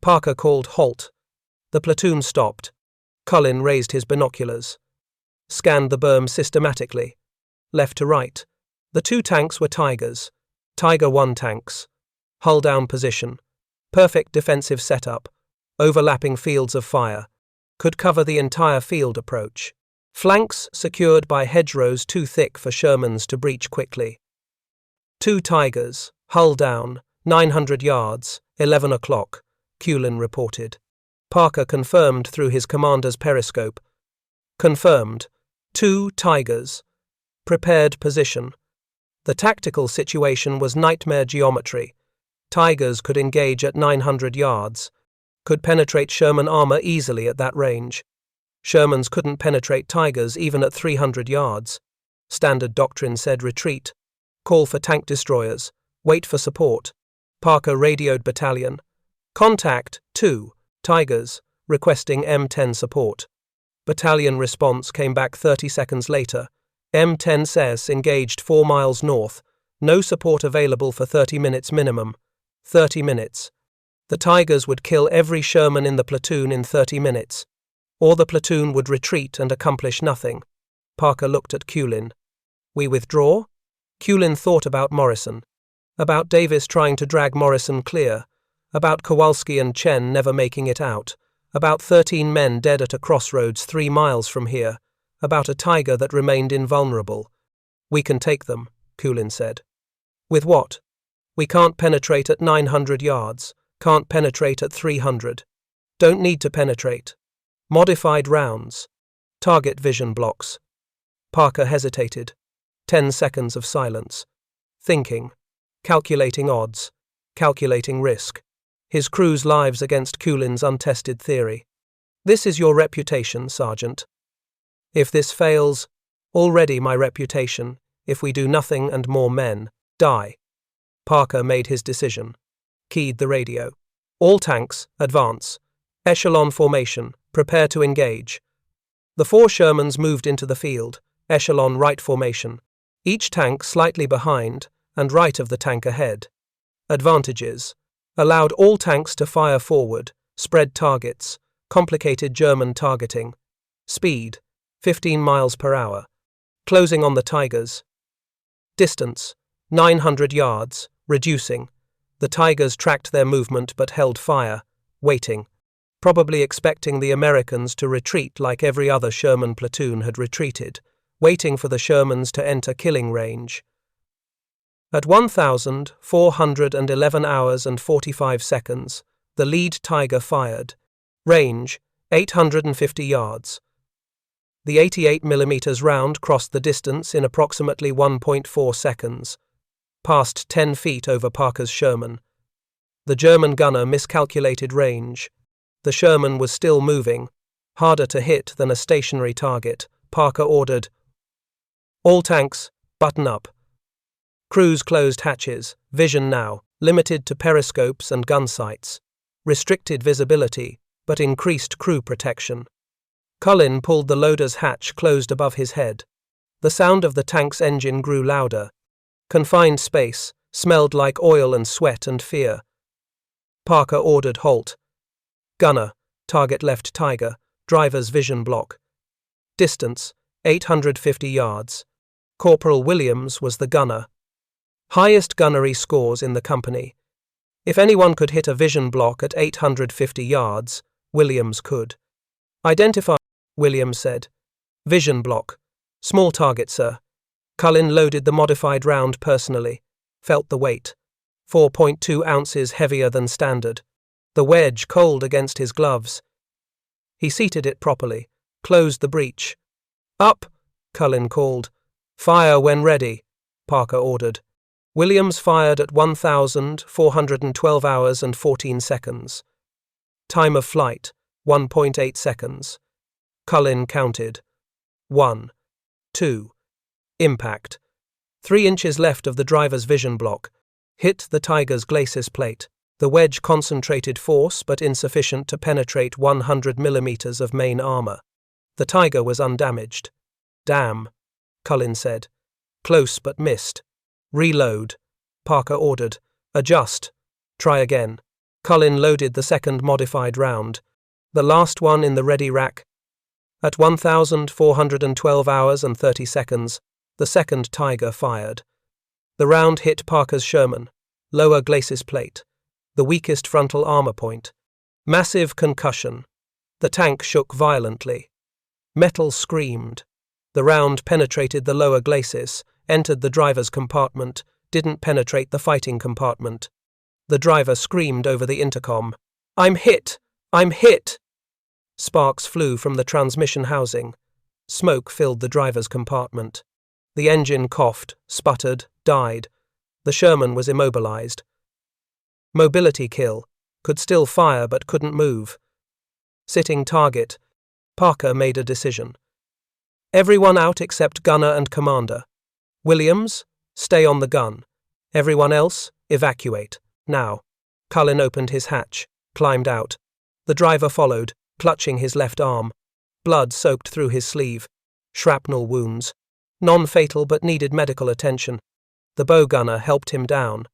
Parker called halt. The platoon stopped. Culin raised his binoculars. Scanned the berm systematically. Left to right. The two tanks were Tigers. Tiger 1 tanks. Hull down position. Perfect defensive setup. Overlapping fields of fire. Could cover the entire field approach. Flanks secured by hedgerows too thick for Shermans to breach quickly. Two Tigers, hull down, 900 yards, 11 o'clock, Culin reported. Parker confirmed through his commander's periscope. Confirmed. Two Tigers. Prepared position. The tactical situation was nightmare geometry. Tigers could engage at 900 yards. Could penetrate Sherman armor easily at that range. Shermans couldn't penetrate Tigers even at 300 yards. Standard doctrine said retreat. Call for tank destroyers. Wait for support. Parker radioed battalion. Contact 2 Tigers, requesting M10 support. Battalion response came back 30 seconds later. M10 says engaged 4 miles north. No support available for 30 minutes minimum. 30 minutes. The Tigers would kill every Sherman in the platoon in 30 minutes. Or the platoon would retreat and accomplish nothing. Parker looked at Culin. We withdraw? Culin thought about Morrison. About Davis trying to drag Morrison clear. About Kowalski and Chen never making it out. About 13 men dead at a crossroads 3 miles from here. About a Tiger that remained invulnerable. We can take them, Culin said. With what? We can't penetrate at 900 yards. Can't penetrate at 300. Don't need to penetrate. Modified rounds. Target vision blocks. Parker hesitated. 10 seconds of silence. Thinking. Calculating odds. Calculating risk. His crew's lives against Culin's untested theory. This is your reputation, Sergeant. If this fails, already my reputation, if we do nothing and more men, die. Parker made his decision. Keyed the radio. All tanks, advance. Echelon formation, prepare to engage. The 4 Shermans moved into the field, echelon right formation. Each tank slightly behind, and right of the tank ahead. Advantages. Allowed all tanks to fire forward, spread targets, complicated German targeting. Speed, 15 miles per hour. Closing on the Tigers. Distance, 900 yards, reducing. The Tigers tracked their movement but held fire, waiting, probably expecting the Americans to retreat like every other Sherman platoon had retreated, waiting for the Shermans to enter killing range. At 1,411 hours and 45 seconds, the lead Tiger fired. Range, 850 yards. The 88mm round crossed the distance in approximately 1.4 seconds. Passed 10 feet over Parker's Sherman. The German gunner miscalculated range. The Sherman was still moving, harder to hit than a stationary target. Parker ordered, all tanks, button up. Crews closed hatches, vision now, limited to periscopes and gun sights. Restricted visibility, but increased crew protection. Culin pulled the loader's hatch closed above his head. The sound of the tank's engine grew louder. Confined space, smelled like oil and sweat and fear. Parker ordered halt. Gunner, target left Tiger, driver's vision block. Distance, 850 yards. Corporal Williams was the gunner. Highest gunnery scores in the company. If anyone could hit a vision block at 850 yards, Williams could. Identify, Williams said. Vision block. Small target, sir. Culin loaded the modified round personally. Felt the weight. 4.2 ounces heavier than standard. The wedge cold against his gloves. He seated it properly, closed the breech. "Up," Culin called. "Fire when ready," Parker ordered. Williams fired at 1,412 hours and 14 seconds. Time of flight, 1.8 seconds. Culin counted. 1, 2. Impact. 3 inches left of the driver's vision block. Hit the Tiger's glacis plate. The wedge concentrated force but insufficient to penetrate 100 millimeters of main armor. The Tiger was undamaged. "Damn," Culin said. "Close but missed." "Reload," Parker ordered. "Adjust. Try again." Culin loaded the second modified round, the last one in the ready rack. At 1,412 hours and 30 seconds, the second Tiger fired. The round hit Parker's Sherman, lower glacis plate, the weakest frontal armor point. Massive concussion. The tank shook violently. Metal screamed. The round penetrated the lower glacis, entered the driver's compartment, didn't penetrate the fighting compartment. The driver screamed over the intercom, "I'm hit! I'm hit!" Sparks flew from the transmission housing. Smoke filled the driver's compartment. The engine coughed, sputtered, died. The Sherman was immobilized. Mobility kill. Could still fire but couldn't move. Sitting target. Parker made a decision. Everyone out except gunner and commander. Williams, stay on the gun. Everyone else, evacuate. Now. Culin opened his hatch, climbed out. The driver followed, clutching his left arm. Blood soaked through his sleeve. Shrapnel wounds. Non-fatal but needed medical attention. The bow gunner helped him down.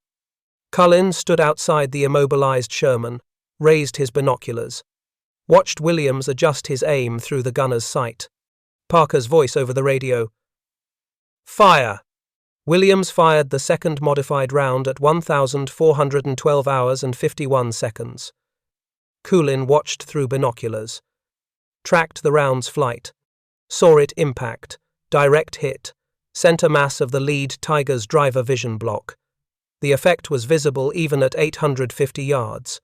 Culin stood outside the immobilized Sherman, raised his binoculars. Watched Williams adjust his aim through the gunner's sight. Parker's voice over the radio. "Fire!" Williams fired the second modified round at 1,412 hours and 51 seconds. Culin watched through binoculars. Tracked the round's flight. Saw it impact. Direct hit. Center mass of the lead Tiger's driver vision block. The effect was visible even at 850 yards.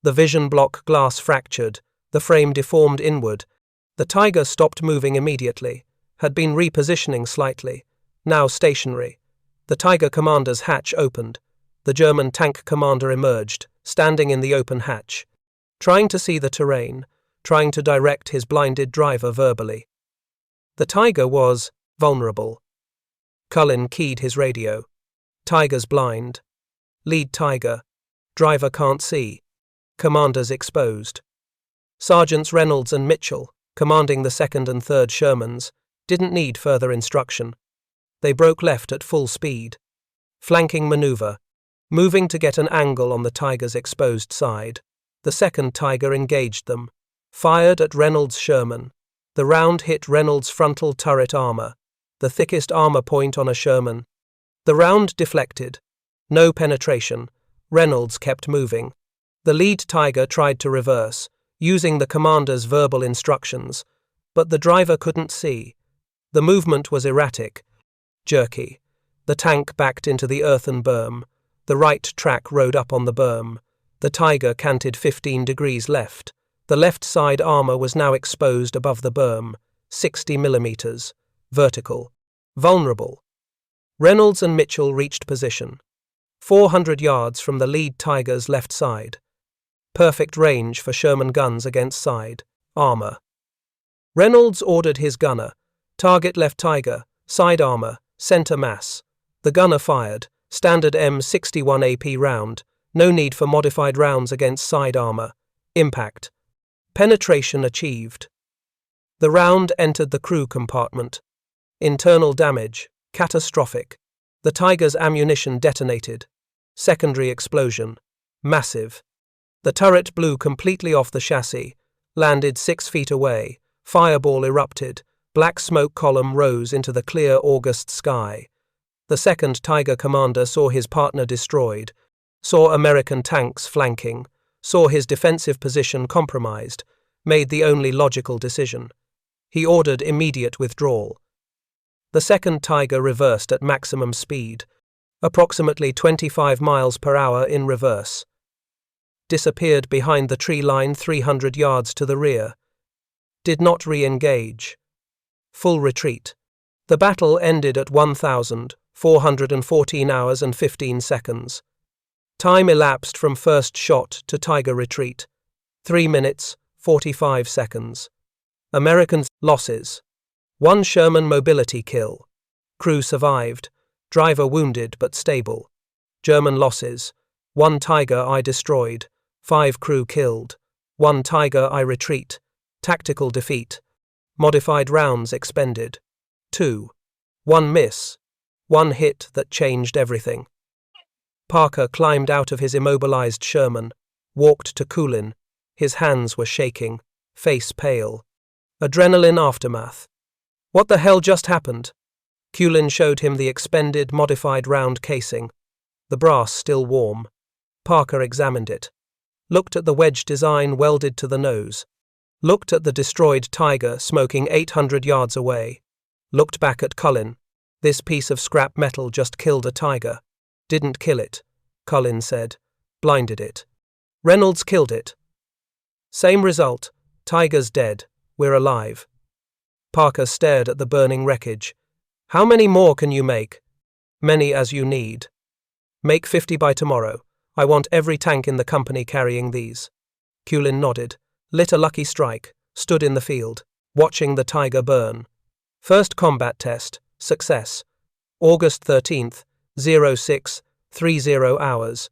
The vision block glass fractured. The frame deformed inward. The Tiger stopped moving immediately. Had been repositioning slightly. Now stationary. The Tiger commander's hatch opened. The German tank commander emerged, standing in the open hatch. Trying to see the terrain. Trying to direct his blinded driver verbally. The Tiger was vulnerable. Culin keyed his radio. Tiger's blind. Lead Tiger. Driver can't see. Commanders exposed. Sergeants Reynolds and Mitchell, commanding the 2nd and 3rd Shermans, didn't need further instruction. They broke left at full speed. Flanking maneuver. Moving to get an angle on the Tiger's exposed side. The second Tiger engaged them. Fired at Reynolds' Sherman. The round hit Reynolds' frontal turret armor, the thickest armor point on a Sherman. The round deflected. No penetration. Reynolds kept moving. The lead Tiger tried to reverse, using the commander's verbal instructions, but the driver couldn't see. The movement was erratic, jerky. The tank backed into the earthen berm. The right track rode up on the berm. The Tiger canted 15 degrees left. The left side armor was now exposed above the berm, 60 millimeters, vertical, vulnerable. Reynolds and Mitchell reached position, 400 yards from the lead Tiger's left side. Perfect range for Sherman guns against side, armor. Reynolds ordered his gunner, target left Tiger, side armor, center mass. The gunner fired, standard M61 AP round, no need for modified rounds against side armor. Impact. Penetration achieved. The round entered the crew compartment. Internal damage, catastrophic. The Tiger's ammunition detonated. Secondary explosion, massive. The turret blew completely off the chassis, landed 6 feet away. Fireball erupted. Black smoke column rose into the clear August sky. The second Tiger commander saw his partner destroyed, saw American tanks flanking, saw his defensive position compromised, made the only logical decision. He ordered immediate withdrawal. The second Tiger reversed at maximum speed, approximately 25 miles per hour in reverse. Disappeared behind the tree line 300 yards to the rear. Did not re-engage. Full retreat. The battle ended at 1,414 hours and 15 seconds. Time elapsed from first shot to tiger retreat. 3 minutes, 45 seconds. Americans' losses. 1 Sherman mobility kill. Crew survived. Driver wounded but stable. German losses. 1 Tiger I destroyed. 5 crew killed. 1 Tiger I retreat. Tactical defeat. Modified rounds expended. 2. 1 miss. 1 hit that changed everything. Parker climbed out of his immobilized Sherman, walked to Culin. His hands were shaking, face pale. Adrenaline aftermath. What the hell just happened? Culin showed him the expended, modified round casing. The brass still warm. Parker examined it. Looked at the wedge design welded to the nose. Looked at the destroyed Tiger smoking 800 yards away. Looked back at Culin. This piece of scrap metal just killed a Tiger. Didn't kill it, Culin said. Blinded it. Reynolds killed it. Same result. Tiger's dead. We're alive. Parker stared at the burning wreckage. How many more can you make? Many as you need. Make 50 by tomorrow. I want every tank in the company carrying these. Culin nodded, lit a lucky strike, stood in the field, watching the Tiger burn. First combat test, success. August 13th, 06:30 hours.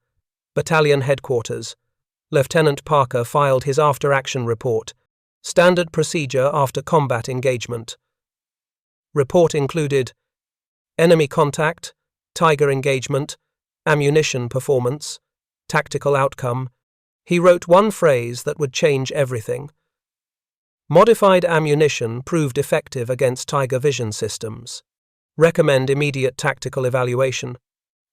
Battalion headquarters. Lieutenant Parker filed his after-action report. Standard procedure after combat engagement. Report included enemy contact, Tiger engagement, ammunition performance, tactical outcome. He wrote 1 phrase that would change everything. Modified ammunition proved effective against Tiger vision systems. Recommend immediate tactical evaluation.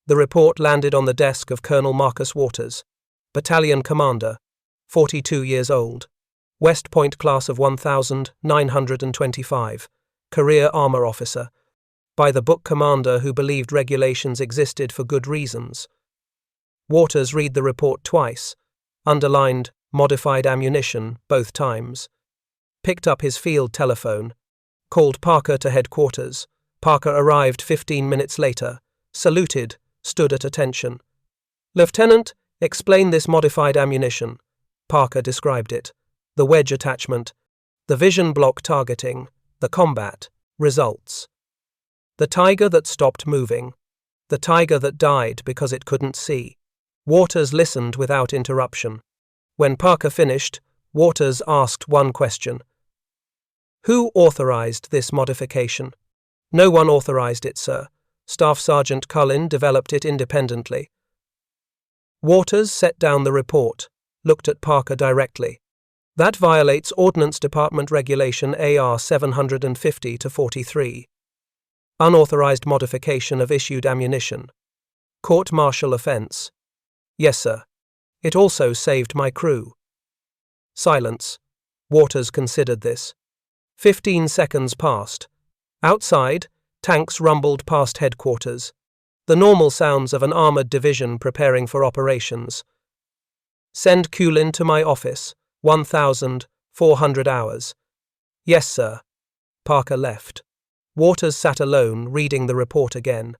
The report landed on the desk of Colonel Marcus Waters, Battalion Commander, 42 years old, West Point class of 1925, career armor officer, by the book commander who believed regulations existed for good reasons. Waters read the report twice, underlined modified ammunition both times, picked up his field telephone, called Parker to headquarters. Parker arrived 15 minutes later, saluted, stood at attention. Lieutenant, explain this modified ammunition. Parker described it. The wedge attachment, the vision block targeting, the combat, results. The Tiger that stopped moving. The Tiger that died because it couldn't see. Waters listened without interruption. When Parker finished, Waters asked 1 question. Who authorized this modification? No one authorized it, sir. Staff Sergeant Culin developed it independently. Waters set down the report, looked at Parker directly. That violates Ordnance Department Regulation AR 750-43. Unauthorized modification of issued ammunition. Court-martial offense. Yes, sir. It also saved my crew. Silence. Waters considered this. 15 seconds passed. Outside, tanks rumbled past headquarters. The normal sounds of an armored division preparing for operations. Send Culin to my office. 1,400 hours. Yes, sir. Parker left. Waters sat alone, reading the report again.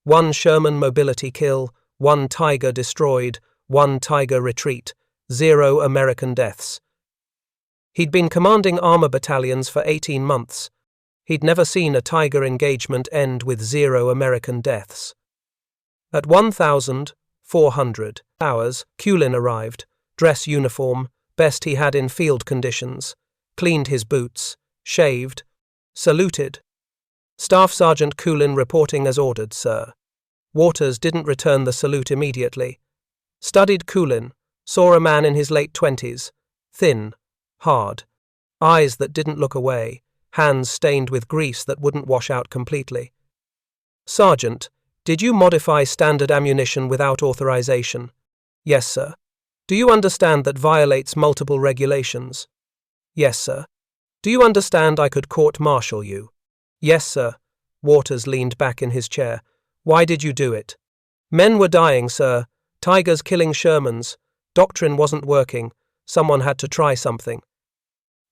1 Sherman mobility kill, 1 Tiger destroyed, 1 Tiger retreat, 0 American deaths. He'd been commanding armor battalions for 18 months. He'd never seen a Tiger engagement end with 0 American deaths. At 1,400 hours, Culin arrived, dress uniform, best he had in field conditions, cleaned his boots, shaved, saluted. Staff Sergeant Culin reporting as ordered, sir. Waters didn't return the salute immediately. Studied Culin, saw a man in his late 20s, thin, hard, eyes that didn't look away, hands stained with grease that wouldn't wash out completely. Sergeant, did you modify standard ammunition without authorization? Yes, sir. Do you understand that violates multiple regulations? Yes, sir. Do you understand I could court-martial you? Yes, sir. Waters leaned back in his chair. Why did you do it? Men were dying, sir. Tigers killing Shermans. Doctrine wasn't working. Someone had to try something.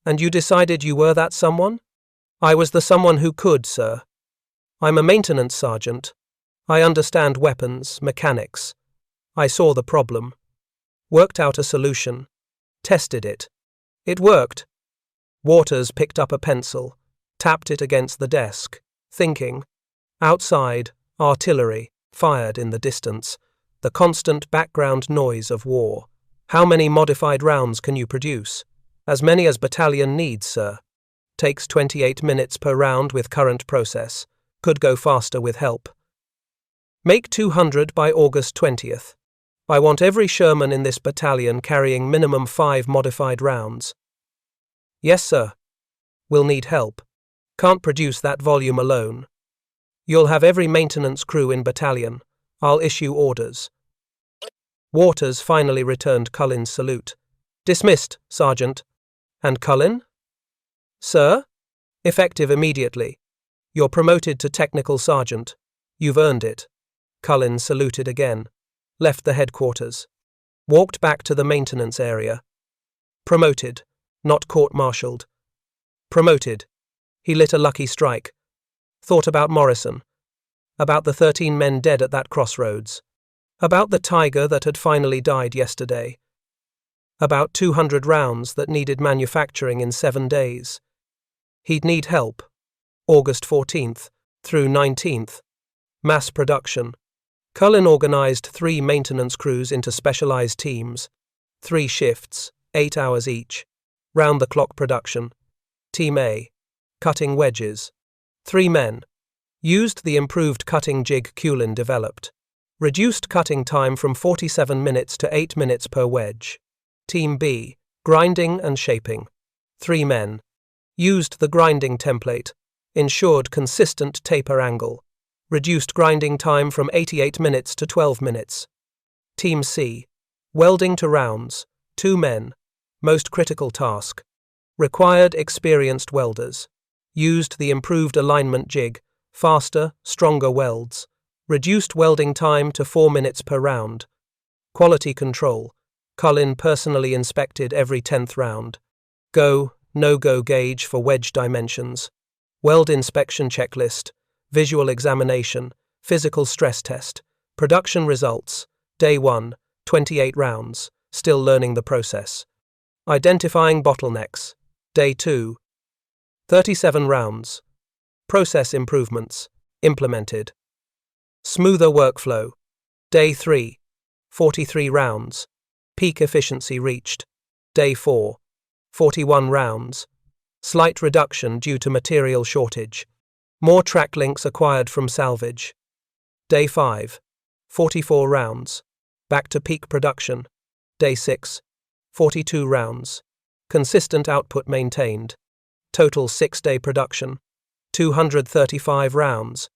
And you decided you were that someone? I was the someone who could, sir. I'm a maintenance sergeant. I understand weapons, mechanics. I saw the problem. Worked out a solution. Tested it. It worked. Waters picked up a pencil, tapped it against the desk, thinking. Outside, artillery, fired in the distance, the constant background noise of war. How many modified rounds can you produce? As many as battalion needs, sir. Takes 28 minutes per round with current process. Could go faster with help. Make 200 by August 20th. I want every Sherman in this battalion carrying minimum 5 modified rounds. Yes, sir. We'll need help. Can't produce that volume alone. You'll have every maintenance crew in battalion. I'll issue orders. Waters finally returned Culin's salute. Dismissed, Sergeant. And Culin? Sir? Effective immediately. You're promoted to technical sergeant. You've earned it. Culin saluted again. Left the headquarters. Walked back to the maintenance area. Promoted, not court-martialed. Promoted. He lit a lucky strike. Thought about Morrison. About the 13 men dead at that crossroads. About the tiger that had finally died yesterday. About 200 rounds that needed manufacturing in 7 days. He'd need help. August 14th through 19th. Mass production. Culin organized 3 maintenance crews into specialized teams. 3 shifts, 8 hours each. Round-the-clock production. Team A. Cutting wedges. 3 men. Used the improved cutting jig Culin developed. Reduced cutting time from 47 minutes to 8 minutes per wedge. Team B. Grinding and shaping. 3 men. Used the grinding template. Ensured consistent taper angle. Reduced grinding time from 88 minutes to 12 minutes. Team C. Welding to rounds. 2 men. Most critical task. Required experienced welders. Used the improved alignment jig. Faster, stronger welds. Reduced welding time to 4 minutes per round. Quality control. Culin personally inspected every 10th round. Go, no-go gauge for wedge dimensions. Weld inspection checklist. Visual examination. Physical stress test. Production results. Day 1, 28 rounds. Still learning the process. Identifying bottlenecks. Day 2, 37 rounds. Process improvements. Implemented. Smoother workflow. Day 3, 43 rounds. Peak efficiency reached. Day 4, 41 rounds. Slight reduction due to material shortage. More track links acquired from salvage. Day 5, 44 rounds. Back to peak production. Day 6, 42 rounds. Consistent output maintained. Total 6-day production. 235 rounds.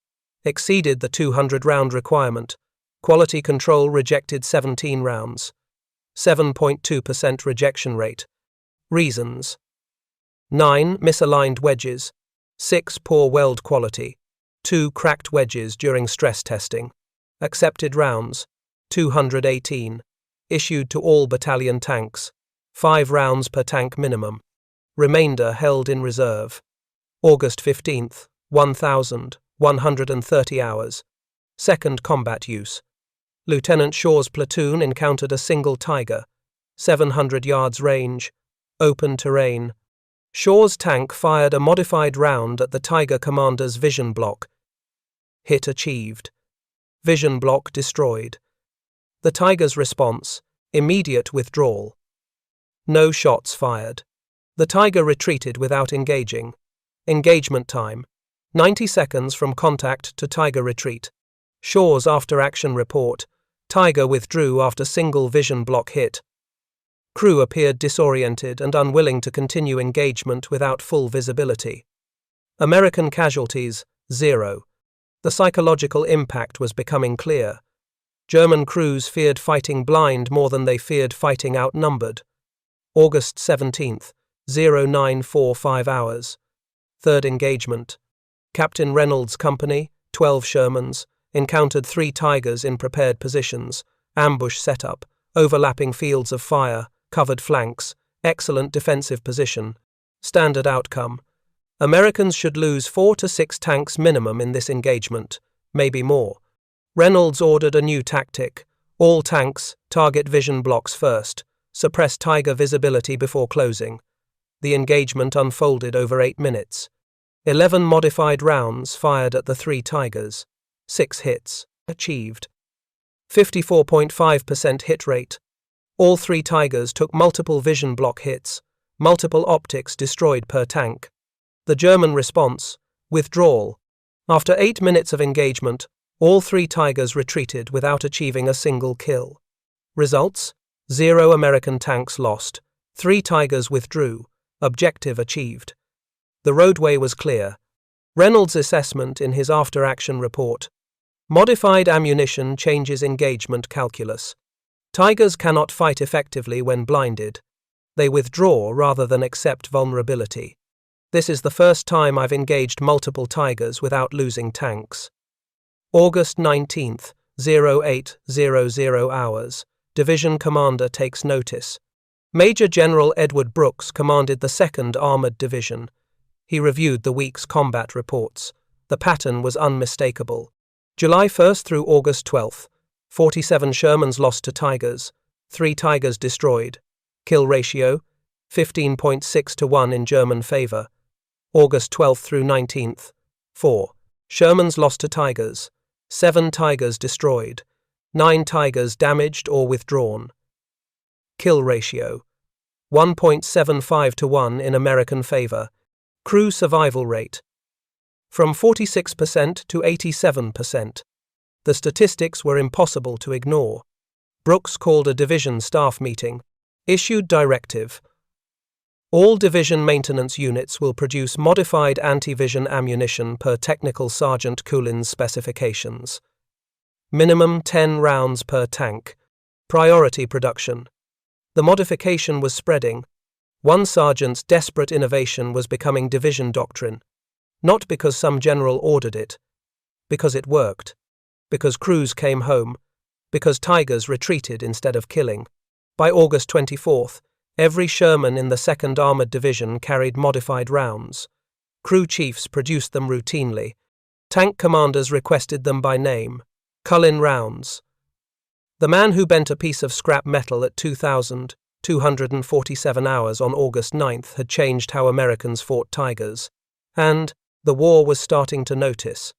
Exceeded the 200-round requirement. Quality control rejected 17 rounds. 7.2% rejection rate. Reasons: 9 misaligned wedges. 6 poor weld quality. 2 cracked wedges during stress testing. Accepted rounds: 218. Issued to all battalion tanks. 5 rounds per tank minimum. Remainder held in reserve. August 15th, 1,130 hours. Second combat use. Lieutenant Shaw's platoon encountered a single tiger. 700 yards range. Open terrain. Shaw's tank fired a modified round at the tiger commander's vision block. Hit achieved. Vision block destroyed. The tiger's response: immediate withdrawal. No shots fired. The tiger retreated without engaging. Engagement time: 90 seconds from contact to tiger retreat. Shaw's after-action report: tiger withdrew after single vision block hit. Crew appeared disoriented and unwilling to continue engagement without full visibility. American casualties, 0. The psychological impact was becoming clear. German crews feared fighting blind more than they feared fighting outnumbered. August 17th, 0945 hours. Third engagement. Captain Reynolds' company, 12 Shermans, encountered 3 tigers in prepared positions, ambush setup, overlapping fields of fire, covered flanks, excellent defensive position. Standard outcome. Americans should lose 4 to 6 tanks minimum in this engagement, maybe more. Reynolds ordered a new tactic. All tanks, target vision blocks first, suppress Tiger visibility before closing. The engagement unfolded over 8 minutes. 11 modified rounds fired at the 3 Tigers. 6 hits. Achieved. 54.5% hit rate. All 3 Tigers took multiple vision block hits, multiple optics destroyed per tank. The German response, withdrawal. After 8 minutes of engagement, all 3 Tigers retreated without achieving a single kill. Results: 0 American tanks lost, 3 Tigers withdrew, objective achieved. The roadway was clear. Reynolds' assessment in his after-action report. Modified ammunition changes engagement calculus. Tigers cannot fight effectively when blinded. They withdraw rather than accept vulnerability. This is the first time I've engaged multiple Tigers without losing tanks. August 19th, 0800 hours. Division Commander takes notice. Major General Edward Brooks commanded the 2nd Armored Division. He reviewed the week's combat reports. The pattern was unmistakable. July 1st through August 12th, 47 Shermans lost to Tigers, 3 Tigers destroyed. Kill ratio, 15.6 to 1 in German favor. August 12th through 19th, 4 Shermans lost to Tigers, 7 Tigers destroyed, 9 Tigers damaged or withdrawn. Kill ratio, 1.75 to 1 in American favor. Crew survival rate, from 46% to 87%. The statistics were impossible to ignore. Brooks called a division staff meeting, issued directive. All division maintenance units will produce modified anti-vision ammunition per Technical Sergeant Culin's specifications. Minimum 10 rounds per tank. Priority production. The modification was spreading. One sergeant's desperate innovation was becoming division doctrine. Not because some general ordered it. Because it worked. Because crews came home. Because Tigers retreated instead of killing. By August 24th, every Sherman in the 2nd Armored Division carried modified rounds. Crew chiefs produced them routinely. Tank commanders requested them by name. Culin rounds. The man who bent a piece of scrap metal at 2,247 hours on August 9th had changed how Americans fought Tigers. And the war was starting to notice.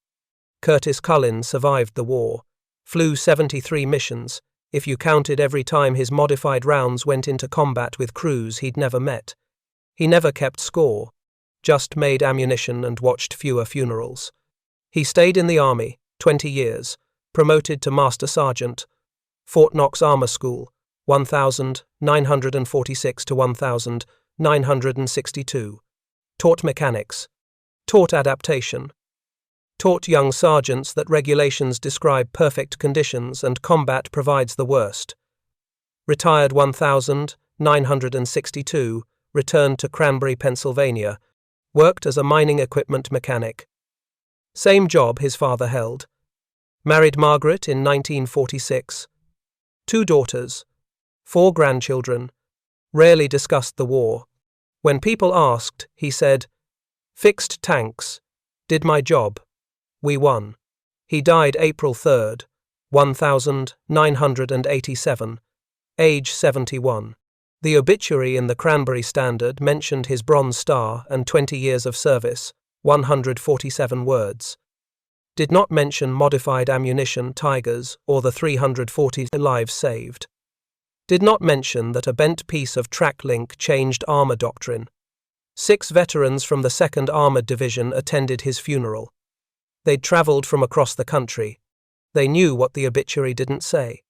Curtis Culin survived the war. Flew 73 missions, if you counted every time his modified rounds went into combat with crews he'd never met. He never kept score, just made ammunition and watched fewer funerals. He stayed in the Army, 20 years, promoted to Master Sergeant. Fort Knox Armor School, 1946 to 1962. Taught mechanics. Taught adaptation. Taught young sergeants that regulations describe perfect conditions and combat provides the worst. Retired 1962, returned to Cranbury, Pennsylvania, worked as a mining equipment mechanic. Same job his father held. Married Margaret in 1946. 2 daughters. 4 grandchildren. Rarely discussed the war. When people asked, he said, "Fixed tanks. Did my job. We won." He died April 3rd, 1987, age 71. The obituary in the Cranbury Standard mentioned his Bronze Star and 20 years of service, 147 words. Did not mention modified ammunition, Tigers, or the 340 lives saved. Did not mention that a bent piece of track link changed armor doctrine. 6 veterans from the 2nd Armored Division attended his funeral. They'd traveled from across the country. They knew what the obituary didn't say.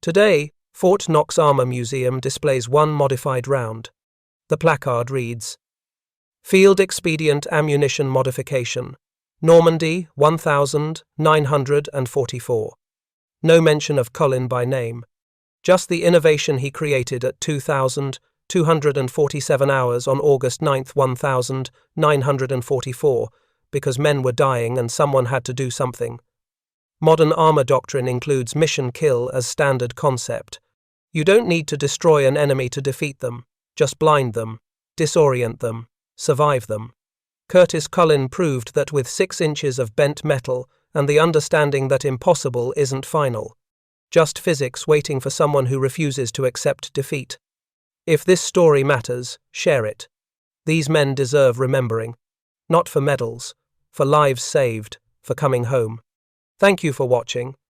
Today, Fort Knox Armor Museum displays 1 modified round. The placard reads, Field Expedient Ammunition Modification, Normandy 1944. No mention of Culin by name. Just the innovation he created at 2,247 hours on August 9th, 1944, because men were dying and someone had to do something. Modern armor doctrine includes mission kill as standard concept. You don't need to destroy an enemy to defeat them, just blind them. disorient them, survive them. Curtis Culin proved that with 6 inches of bent metal and the understanding that impossible isn't final, just physics waiting for someone who refuses to accept defeat. If this story matters, share it. These men deserve remembering. Not for medals, for lives saved, for coming home. Thank you for watching.